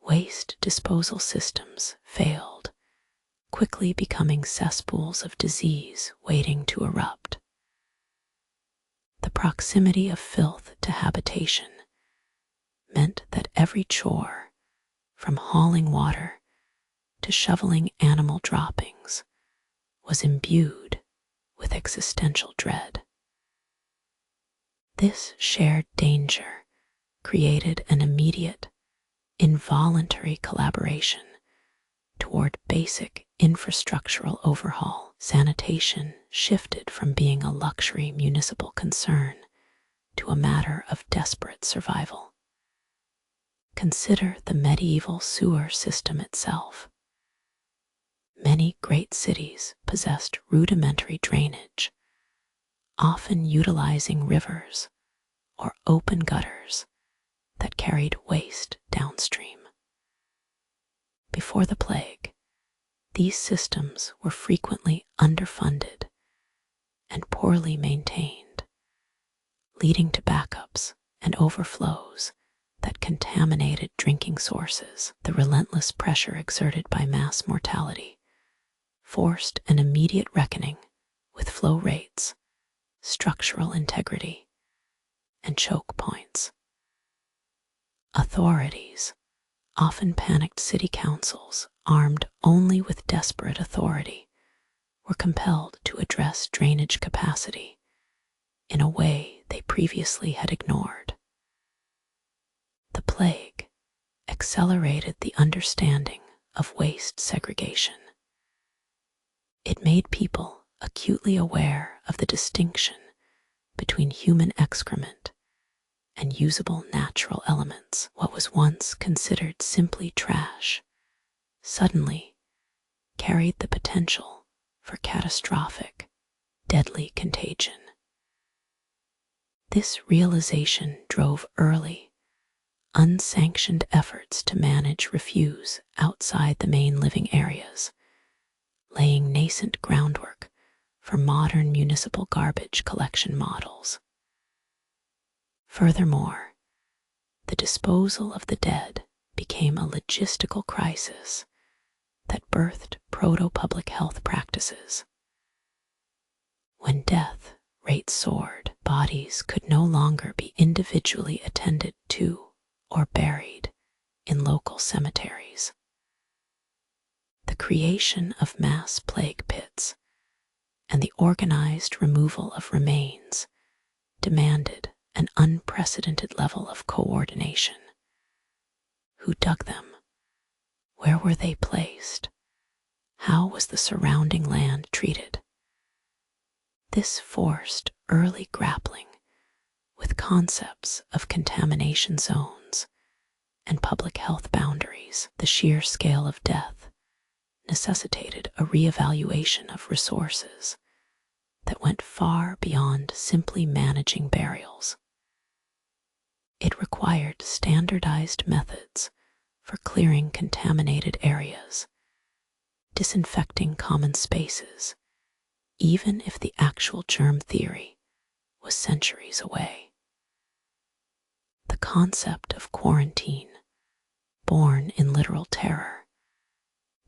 Waste disposal systems failed, quickly becoming cesspools of disease waiting to erupt. The proximity of filth to habitation meant that every chore, from hauling water to shoveling animal droppings, was imbued with existential dread. This shared danger created an immediate, involuntary collaboration toward basic infrastructural overhaul. Sanitation shifted from being a luxury municipal concern to a matter of desperate survival. Consider the medieval sewer system itself. Many great cities possessed rudimentary drainage, often utilizing rivers or open gutters that carried waste downstream. Before the plague, these systems were frequently underfunded and poorly maintained, leading to backups and overflows that contaminated drinking sources. The relentless pressure exerted by mass mortality forced an immediate reckoning with flow rates, structural integrity, and choke points. Authorities, often panicked city councils armed only with desperate authority, were compelled to address drainage capacity in a way they previously had ignored. The plague accelerated the understanding of waste segregation. It made people acutely aware of the distinction between human excrement and usable natural elements. What was once considered simply trash suddenly carried the potential for catastrophic, deadly contagion. This realization drove early, unsanctioned efforts to manage refuse outside the main living areas, laying nascent groundwork for modern municipal garbage collection models. Furthermore, the disposal of the dead became a logistical crisis that birthed proto-public health practices. When death rates soared, bodies could no longer be individually attended to or buried in local cemeteries. The creation of mass plague pits and the organized removal of remains demanded an unprecedented level of coordination. Who dug them? Where were they placed? How was the surrounding land treated? This forced early grappling with concepts of contamination zones and public health boundaries. The sheer scale of death necessitated a reevaluation of resources that went far beyond simply managing burials. It required standardized methods for clearing contaminated areas, disinfecting common spaces, even if the actual germ theory was centuries away. The concept of quarantine, born in literal terror,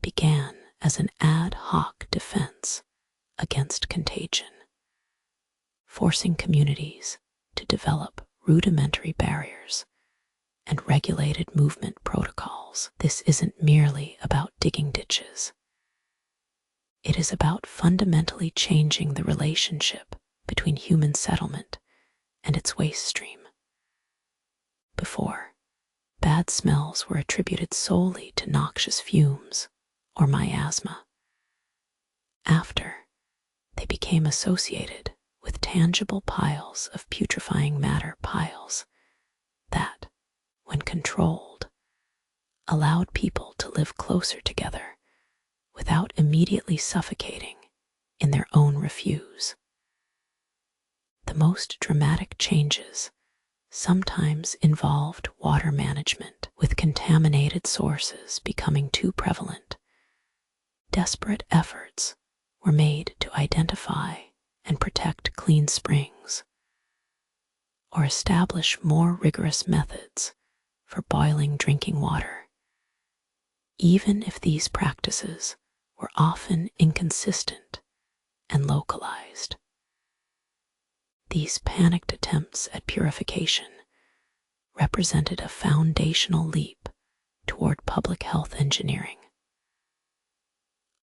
began as an ad hoc defense against contagion, forcing communities to develop rudimentary barriers and regulated movement protocols. This isn't merely about digging ditches. It is about fundamentally changing the relationship between human settlement and its waste stream. Before, bad smells were attributed solely to noxious fumes or miasma. After, they became associated with tangible piles of putrefying matter, piles that, when controlled, allowed people to live closer together without immediately suffocating in their own refuse. The most dramatic changes sometimes involved water management, with contaminated sources becoming too prevalent. Desperate efforts were made to identify and protect clean springs, or establish more rigorous methods for boiling drinking water, even if these practices were often inconsistent and localized. These panicked attempts at purification represented a foundational leap toward public health engineering.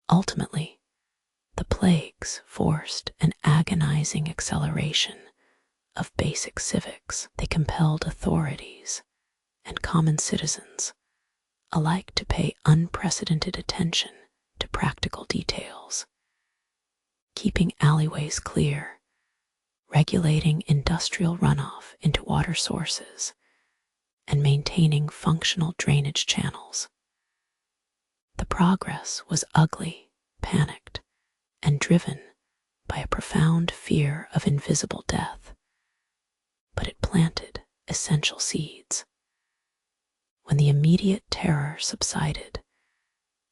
Ultimately, the plagues forced an agonizing acceleration of basic civics. They compelled authorities and common citizens alike to pay unprecedented attention to practical details, keeping alleyways clear, regulating industrial runoff into water sources, and maintaining functional drainage channels. The progress was ugly, panicked, and driven by a profound fear of invisible death, but it planted essential seeds. When the immediate terror subsided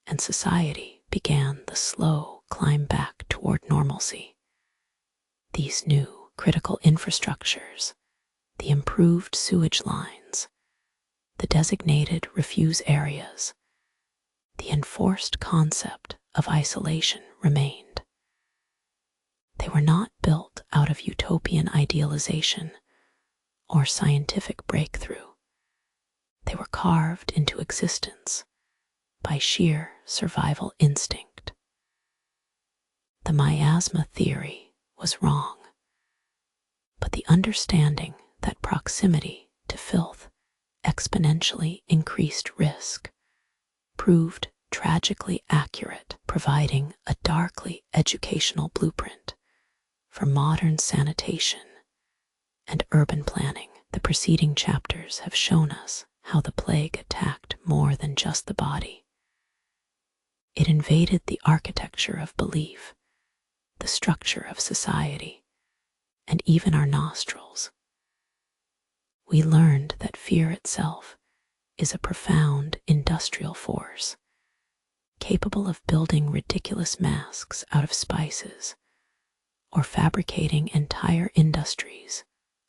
and society began the slow climb back toward normalcy, these new critical infrastructures, the improved sewage lines, the designated refuse areas, the enforced concept of isolation remained. They were not built out of utopian idealization or scientific breakthrough. They were carved into existence by sheer survival instinct. The miasma theory was wrong, but the understanding that proximity to filth exponentially increased risk proved tragically accurate, providing a darkly educational blueprint for modern sanitation and urban planning. The preceding chapters have shown us how the plague attacked more than just the body. It invaded the architecture of belief, the structure of society, and even our nostrils. We learned that fear itself is a profound industrial force, capable of building ridiculous masks out of spices or fabricating entire industries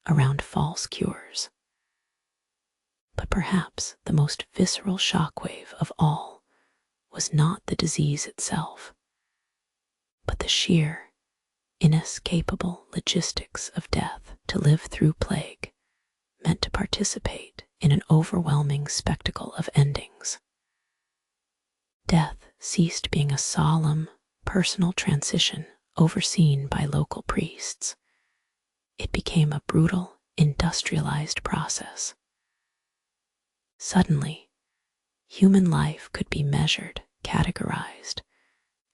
around false cures. But perhaps the most visceral shockwave of all was not the disease itself, but the sheer, inescapable logistics of death. To live through plague meant to participate in an overwhelming spectacle of endings. Death ceased being a solemn, personal transition overseen by local priests. It became a brutal, industrialized process. Suddenly, human life could be measured, categorized,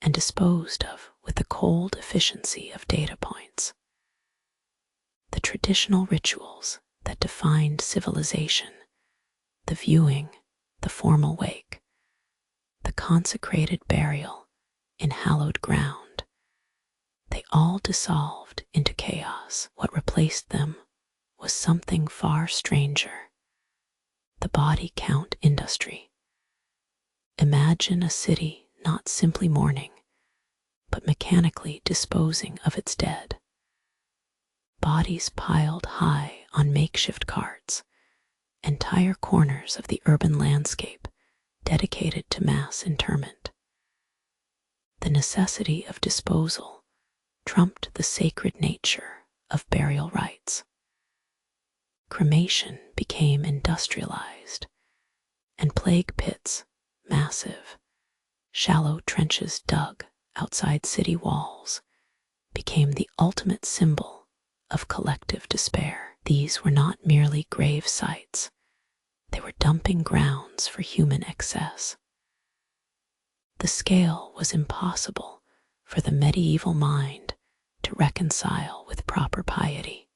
and disposed of with the cold efficiency of data points. The traditional rituals that defined civilization, the viewing, the formal wake, the consecrated burial in hallowed ground, they all dissolved into chaos. What replaced them was something far stranger: the body count industry. Imagine a city not simply mourning, but mechanically disposing of its dead. Bodies piled high on makeshift carts, entire corners of the urban landscape dedicated to mass interment. The necessity of disposal trumped the sacred nature of burial rites. Cremation became industrialized, and plague pits, massive, shallow trenches dug outside city walls, became the ultimate symbol of collective despair. These were not merely grave sites, they were dumping grounds for human excess. The scale was impossible for the medieval mind to reconcile with proper piety.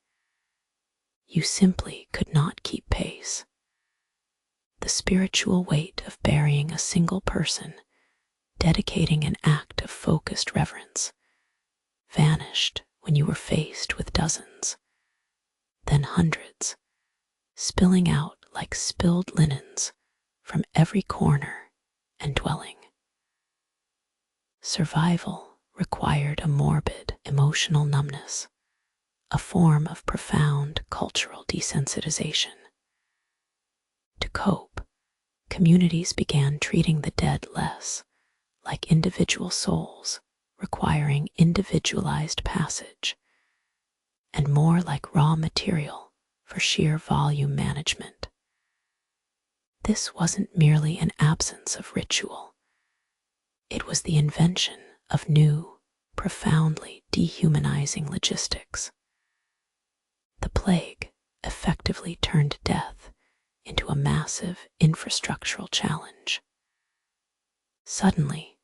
You simply could not keep pace. The spiritual weight of burying a single person, dedicating an act of focused reverence, vanished when you were faced with dozens, then hundreds, spilling out like spilled linens from every corner and dwelling. Survival required a morbid emotional numbness, a form of profound cultural desensitization. To cope, communities began treating the dead less like individual souls, requiring individualized passage, and more like raw material for sheer volume management. This wasn't merely an absence of ritual. It was the invention of new, profoundly dehumanizing logistics. The plague effectively turned death into a massive infrastructural challenge. Suddenly,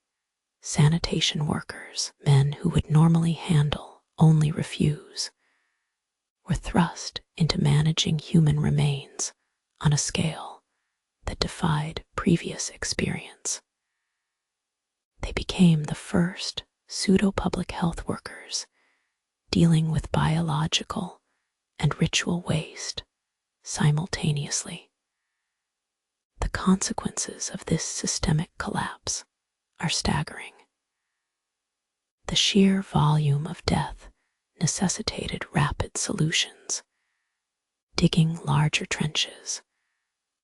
sanitation workers, men who would normally handle only refuse, were thrust into managing human remains on a scale that defied previous experience. They became the first pseudo-public health workers dealing with biological and ritual waste simultaneously. The consequences of this systemic collapse are staggering. The sheer volume of death necessitated rapid solutions, digging larger trenches,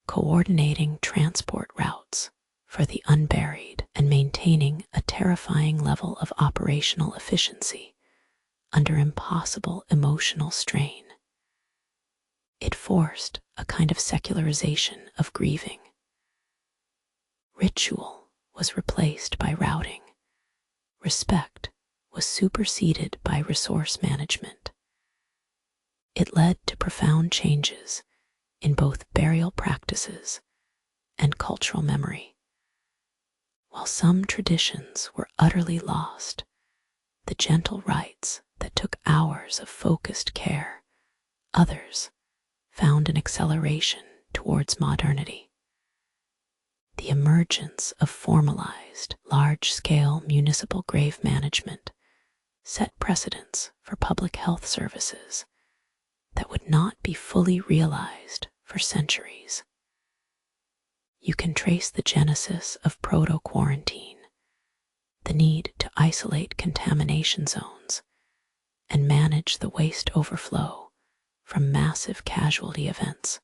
coordinating transport routes for the unburied, and maintaining a terrifying level of operational efficiency under impossible emotional strain. It forced a kind of secularization of grieving. Ritual was replaced by routing. Respect was superseded by resource management. It led to profound changes in both burial practices and cultural memory. While some traditions were utterly lost, the gentle rites that took hours of focused care, others found an acceleration towards modernity. The emergence of formalized, large-scale municipal grave management set precedents for public health services that would not be fully realized for centuries. You can trace the genesis of proto-quarantine, the need to isolate contamination zones and manage the waste overflow from massive casualty events,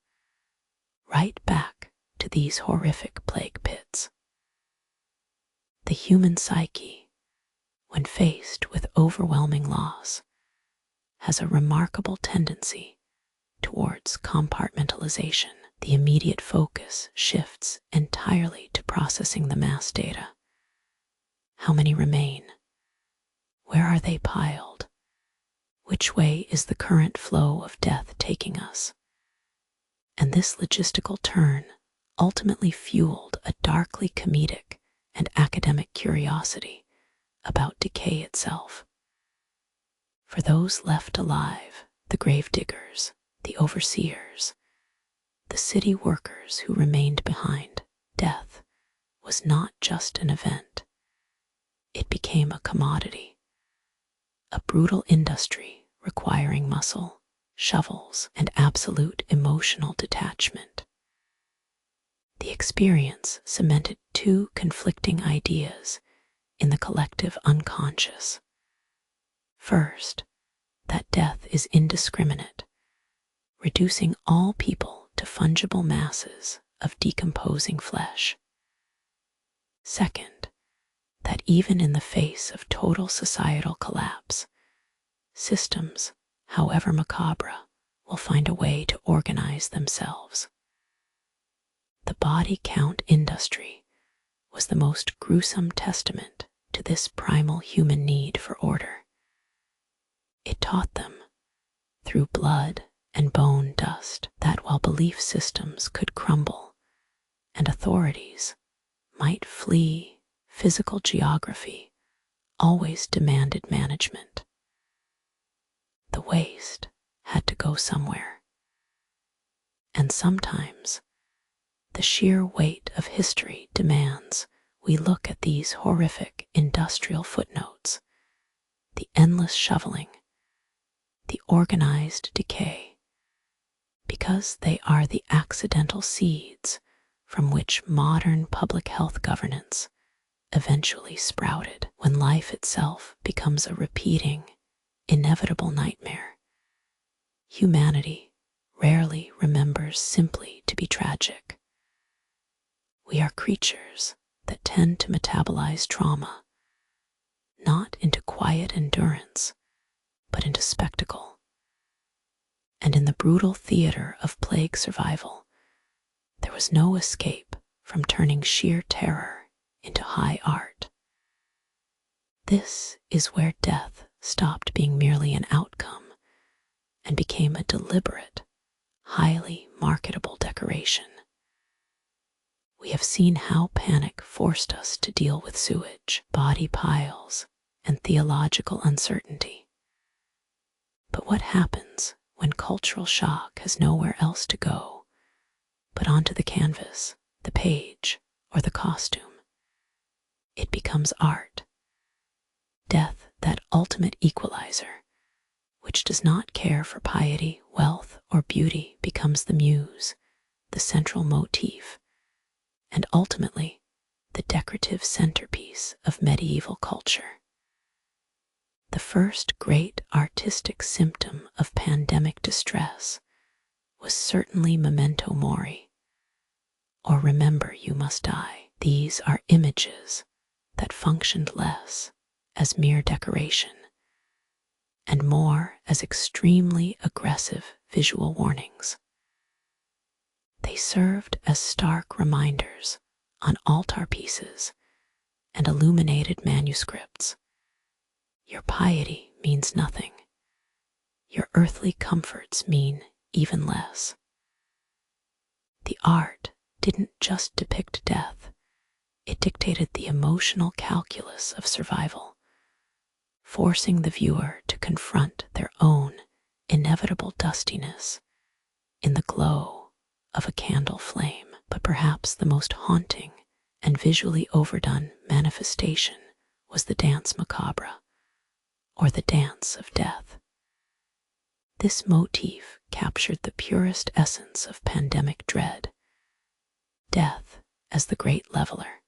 right back to these horrific plague pits. The human psyche, when faced with overwhelming loss, has a remarkable tendency towards compartmentalization. The immediate focus shifts entirely to processing the mass data. How many remain? Where are they piled? Which way is the current flow of death taking us? And this logistical turn ultimately fueled a darkly comedic and academic curiosity about decay itself. For those left alive, the grave diggers, the overseers, the city workers who remained behind, death was not just an event. It became a commodity, a brutal industry requiring muscle, shovels, and absolute emotional detachment. The experience cemented two conflicting ideas in the collective unconscious. First, that death is indiscriminate, reducing all people to fungible masses of decomposing flesh. Second, that even in the face of total societal collapse, systems, however macabre, will find a way to organize themselves. The body count industry was the most gruesome testament to this primal human need for order. It taught them, through blood and bone dust, that while belief systems could crumble and authorities might flee, physical geography always demanded management. The waste had to go somewhere. And sometimes the sheer weight of history demands we look at these horrific industrial footnotes, the endless shoveling, the organized decay, because they are the accidental seeds from which modern public health governance eventually sprouted. When life itself becomes a repeating, inevitable nightmare, humanity rarely remembers simply to be tragic. We are creatures that tend to metabolize trauma, not into quiet endurance, but into spectacle, And in the brutal theater of plague survival, there was no escape from turning sheer terror into high art. This is where death stopped being merely an outcome and became a deliberate, highly marketable decoration. We have seen how panic forced us to deal with sewage, body piles, and theological uncertainty. But what happens when cultural shock has nowhere else to go but onto the canvas, the page, or the costume? It becomes art. Death, that ultimate equalizer, which does not care for piety, wealth, or beauty, becomes the muse, the central motif, and ultimately the decorative centerpiece of medieval culture. The first great artistic symptom of pandemic distress was certainly memento mori, or remember you must die. These are images that functioned less as mere decoration and more as extremely aggressive visual warnings. They served as stark reminders on altar pieces and illuminated manuscripts. Your piety means nothing. Your earthly comforts mean even less. The art didn't just depict death, it dictated the emotional calculus of survival, forcing the viewer to confront their own inevitable dustiness in the glow of a candle flame. But perhaps the most haunting and visually overdone manifestation was the dance macabre, or the dance of death. This motif captured the purest essence of pandemic dread, death as the great leveler.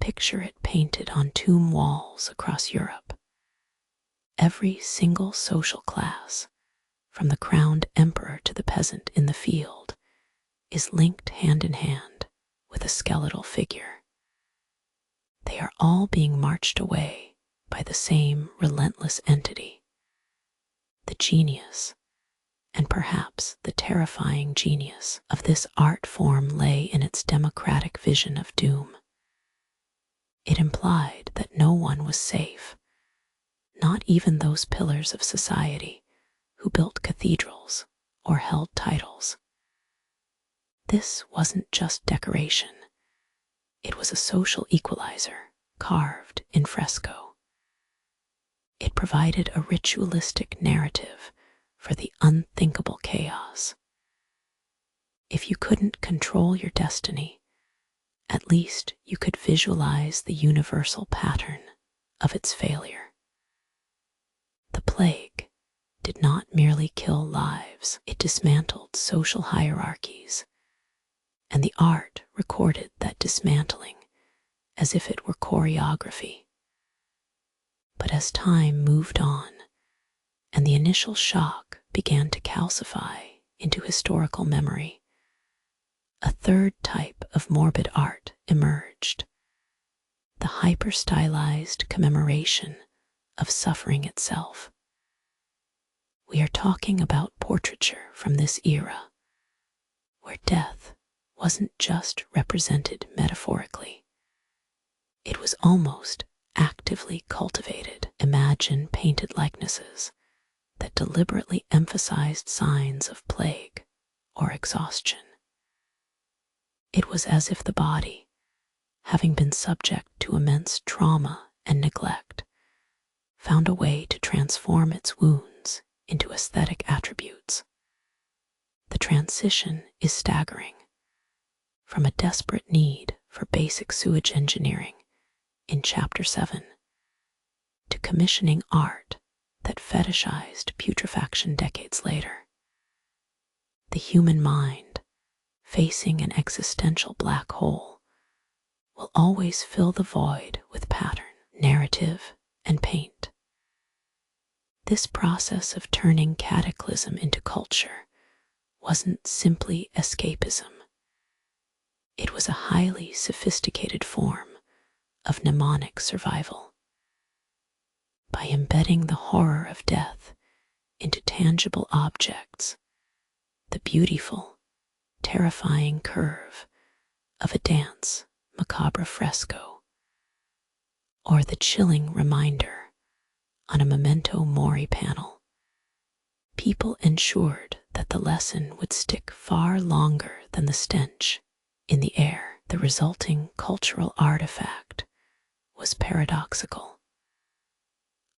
Picture it painted on tomb walls across Europe. Every single social class, from the crowned emperor to the peasant in the field, is linked hand in hand with a skeletal figure. They are all being marched away by the same relentless entity. The genius, and perhaps the terrifying genius of this art form, lay in its democratic vision of doom. It implied that no one was safe, not even those pillars of society who built cathedrals or held titles. This wasn't just decoration. It was a social equalizer carved in fresco. It provided a ritualistic narrative for the unthinkable chaos. If you couldn't control your destiny, at least you could visualize the universal pattern of its failure. The plague did not merely kill lives, it dismantled social hierarchies, and the art recorded that dismantling as if it were choreography. But as time moved on, and the initial shock began to calcify into historical memory, a third type of morbid art emerged, the hyper-stylized commemoration of suffering itself. We are talking about portraiture from this era, where death wasn't just represented metaphorically. It was almost actively cultivated. Imagine painted likenesses that deliberately emphasized signs of plague or exhaustion. It was as if the body, having been subject to immense trauma and neglect, found a way to transform its wounds into aesthetic attributes. The transition is staggering. From a desperate need for basic sewage engineering in Chapter 7 to commissioning art that fetishized putrefaction decades later. The human mind, facing an existential black hole, will always fill the void with pattern, narrative, and paint. This process of turning cataclysm into culture wasn't simply escapism. It was a highly sophisticated form of mnemonic survival. By embedding the horror of death into tangible objects, the beautiful, terrifying curve of a dance macabre fresco, or the chilling reminder on a memento mori panel. People ensured that the lesson would stick far longer than the stench in the air. The resulting cultural artifact was paradoxical.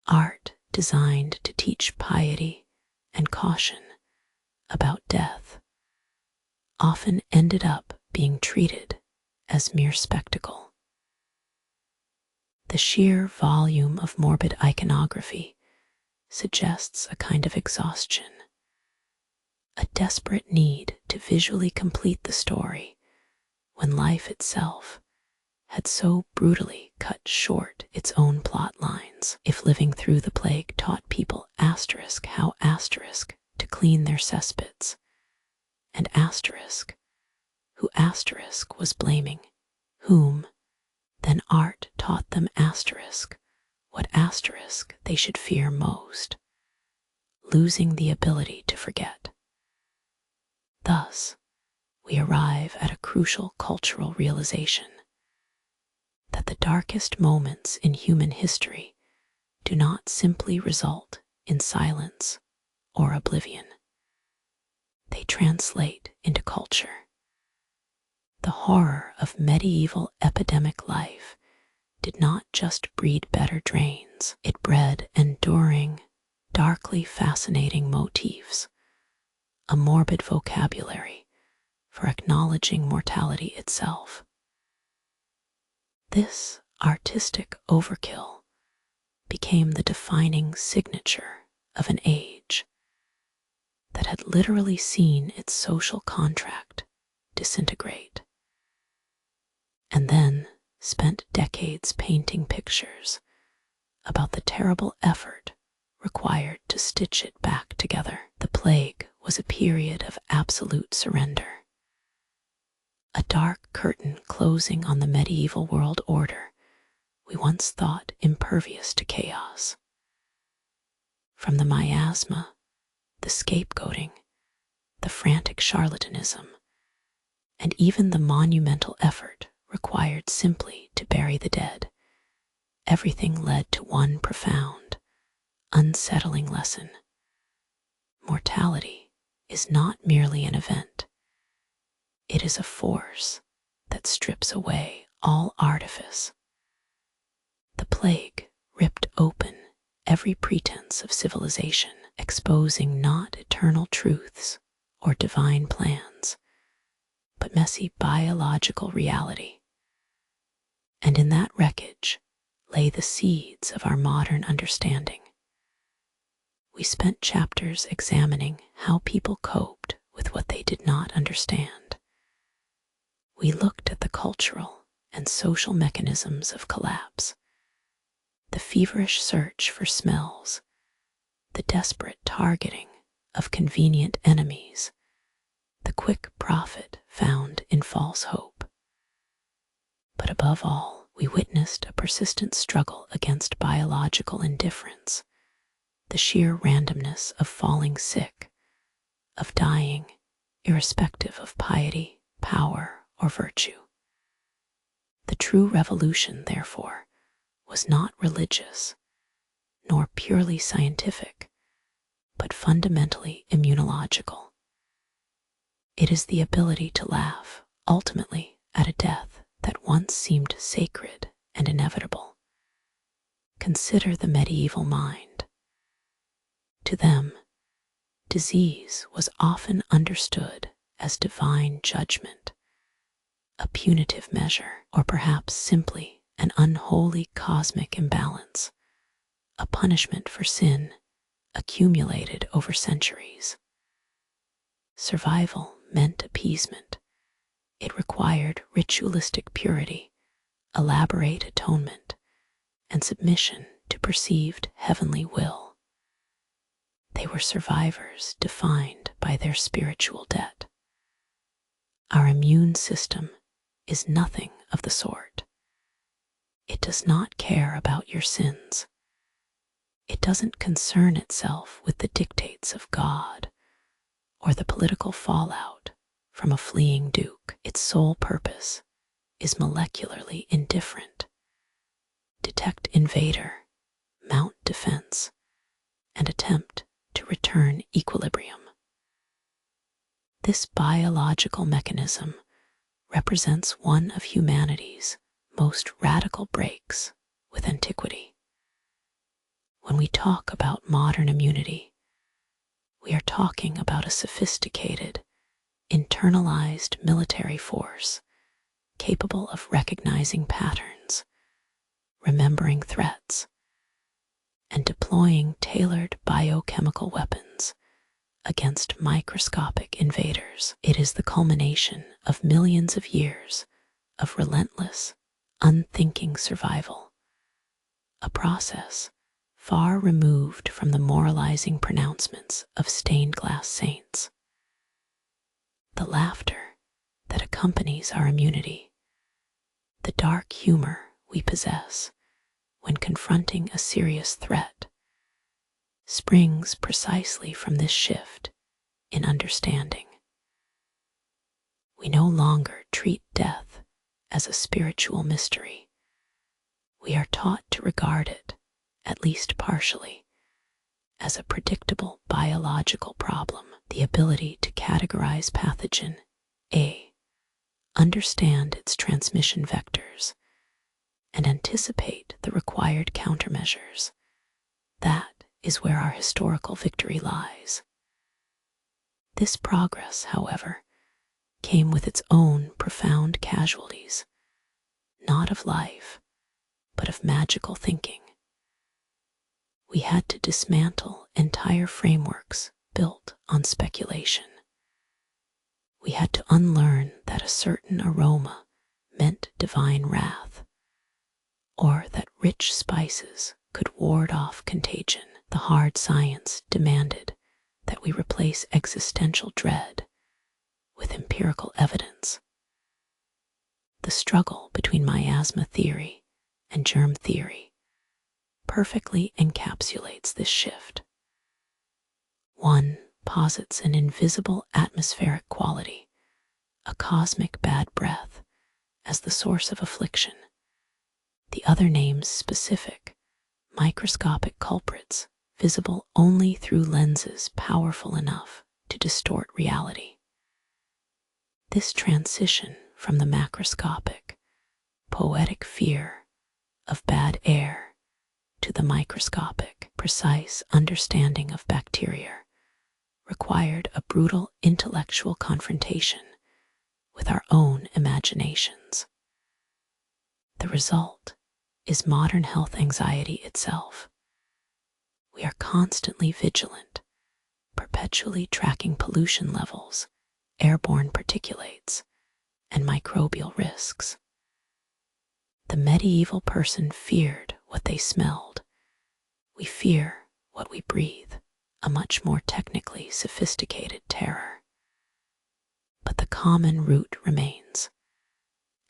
Art designed to teach piety and caution about death often ended up being treated as mere spectacle. The sheer volume of morbid iconography suggests a kind of exhaustion, a desperate need to visually complete the story when life itself had so brutally cut short its own plot lines. If living through the plague taught people how to clean their cesspits, and who was blaming whom, then art taught them what they should fear most, losing the ability to forget. Thus, we arrive at a crucial cultural realization that the darkest moments in human history do not simply result in silence or oblivion. They translate into culture. The horror of medieval epidemic life did not just breed better drains, it bred enduring, darkly fascinating motifs, a morbid vocabulary for acknowledging mortality itself. This artistic overkill became the defining signature of an age that had literally seen its social contract disintegrate, and then spent decades painting pictures about the terrible effort required to stitch it back together. The plague was a period of absolute surrender, a dark curtain closing on the medieval world order we once thought impervious to chaos. From the miasma, the scapegoating, the frantic charlatanism, and even the monumental effort required simply to bury the dead, everything led to one profound, unsettling lesson. Mortality is not merely an event. It is a force that strips away all artifice. The plague ripped open every pretense of civilization, exposing not eternal truths or divine plans, but messy biological reality. And in that wreckage lay the seeds of our modern understanding. We spent chapters examining how people coped with what they did not understand. We looked at the cultural and social mechanisms of collapse, the feverish search for smells, the desperate targeting of convenient enemies, the quick profit found in false hope. But above all, we witnessed a persistent struggle against biological indifference, the sheer randomness of falling sick, of dying, irrespective of piety, power, or virtue. The true revolution, therefore, was not religious, nor purely scientific, but fundamentally immunological. It is the ability to laugh, ultimately, at a death that once seemed sacred and inevitable. Consider the medieval mind. To them, disease was often understood as divine judgment, a punitive measure, or perhaps simply an unholy cosmic imbalance, a punishment for sin accumulated over centuries. Survival meant appeasement. It required ritualistic purity, elaborate atonement, and submission to perceived heavenly will. They were survivors defined by their spiritual debt. Our immune system is nothing of the sort. It does not care about your sins. It doesn't concern itself with the dictates of God or the political fallout from a fleeing duke. Its sole purpose is molecularly indifferent. Detect invader, mount defense, and attempt to return equilibrium. This biological mechanism represents one of humanity's most radical breaks with antiquity. When we talk about modern immunity, we are talking about a sophisticated, internalized military force capable of recognizing patterns, remembering threats, and deploying tailored biochemical weapons against microscopic invaders. It is the culmination of millions of years of relentless, unthinking survival, a process far removed from the moralizing pronouncements of stained glass saints. The laughter that accompanies our immunity, the dark humor we possess when confronting a serious threat, springs precisely from this shift in understanding. We no longer treat death as a spiritual mystery. We are taught to regard it, at least partially, as a predictable biological problem. The ability to categorize pathogen A, understand its transmission vectors, and anticipate the required countermeasures. That is where our historical victory lies. This progress, however, came with its own profound casualties, not of life, but of magical thinking. We had to dismantle entire frameworks built on speculation. We had to unlearn that a certain aroma meant divine wrath, or that rich spices could ward off contagion. The hard science demanded that we replace existential dread with empirical evidence. The struggle between miasma theory and germ theory perfectly encapsulates this shift. One posits an invisible atmospheric quality, a cosmic bad breath, as the source of affliction. The other names specific, microscopic culprits visible only through lenses powerful enough to distort reality. This transition from the macroscopic, poetic fear of bad air to the microscopic, precise understanding of bacteria required a brutal intellectual confrontation with our own imaginations. The result is modern health anxiety itself. We are constantly vigilant, perpetually tracking pollution levels, airborne particulates, and microbial risks. The medieval person feared what they smelled. We fear what we breathe, a much more technically sophisticated terror. But the common root remains,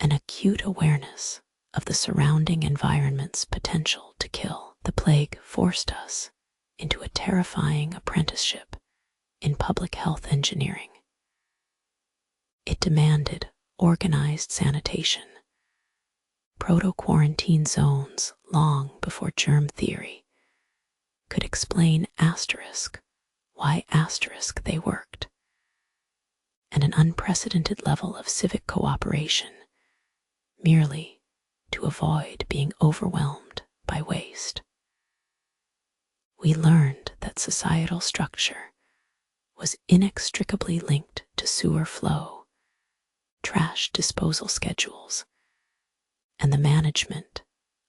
an acute awareness of the surrounding environment's potential to kill. The plague forced us into a terrifying apprenticeship in public health engineering. It demanded organized sanitation, proto-quarantine zones long before germ theory could explain why they worked, and an unprecedented level of civic cooperation merely to avoid being overwhelmed by waste. We learned that societal structure was inextricably linked to sewer flow, trash disposal schedules, and the management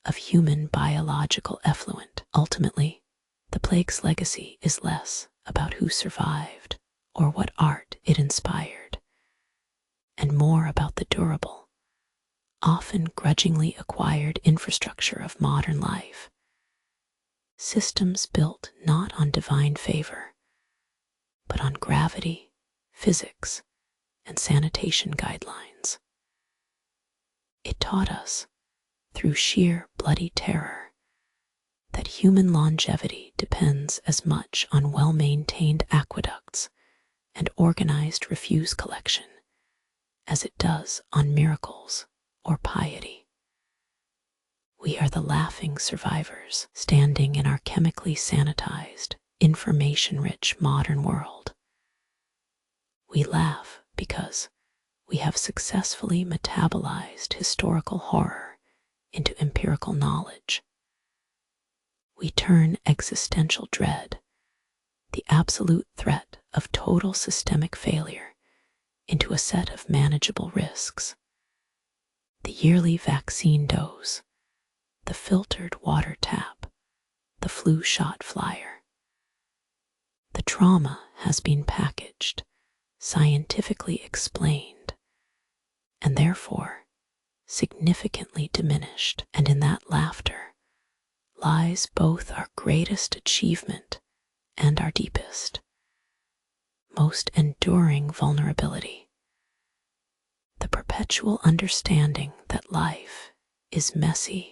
of human biological effluent. Ultimately, the plague's legacy is less about who survived or what art it inspired, and more about the durable, often grudgingly acquired infrastructure of modern life. Systems built not on divine favor, but on gravity, physics, and sanitation guidelines. It taught us, through sheer bloody terror, that human longevity depends as much on well-maintained aqueducts and organized refuse collection as it does on miracles or piety. We are the laughing survivors standing in our chemically sanitized, information-rich modern world. We laugh because we have successfully metabolized historical horror into empirical knowledge. We turn existential dread, the absolute threat of total systemic failure, into a set of manageable risks. The yearly vaccine dose, the filtered water tap, the flu shot flyer. The trauma has been packaged, scientifically explained, and therefore significantly diminished. And in that laughter lies both our greatest achievement and our deepest, most enduring vulnerability. The perpetual understanding that life is messy,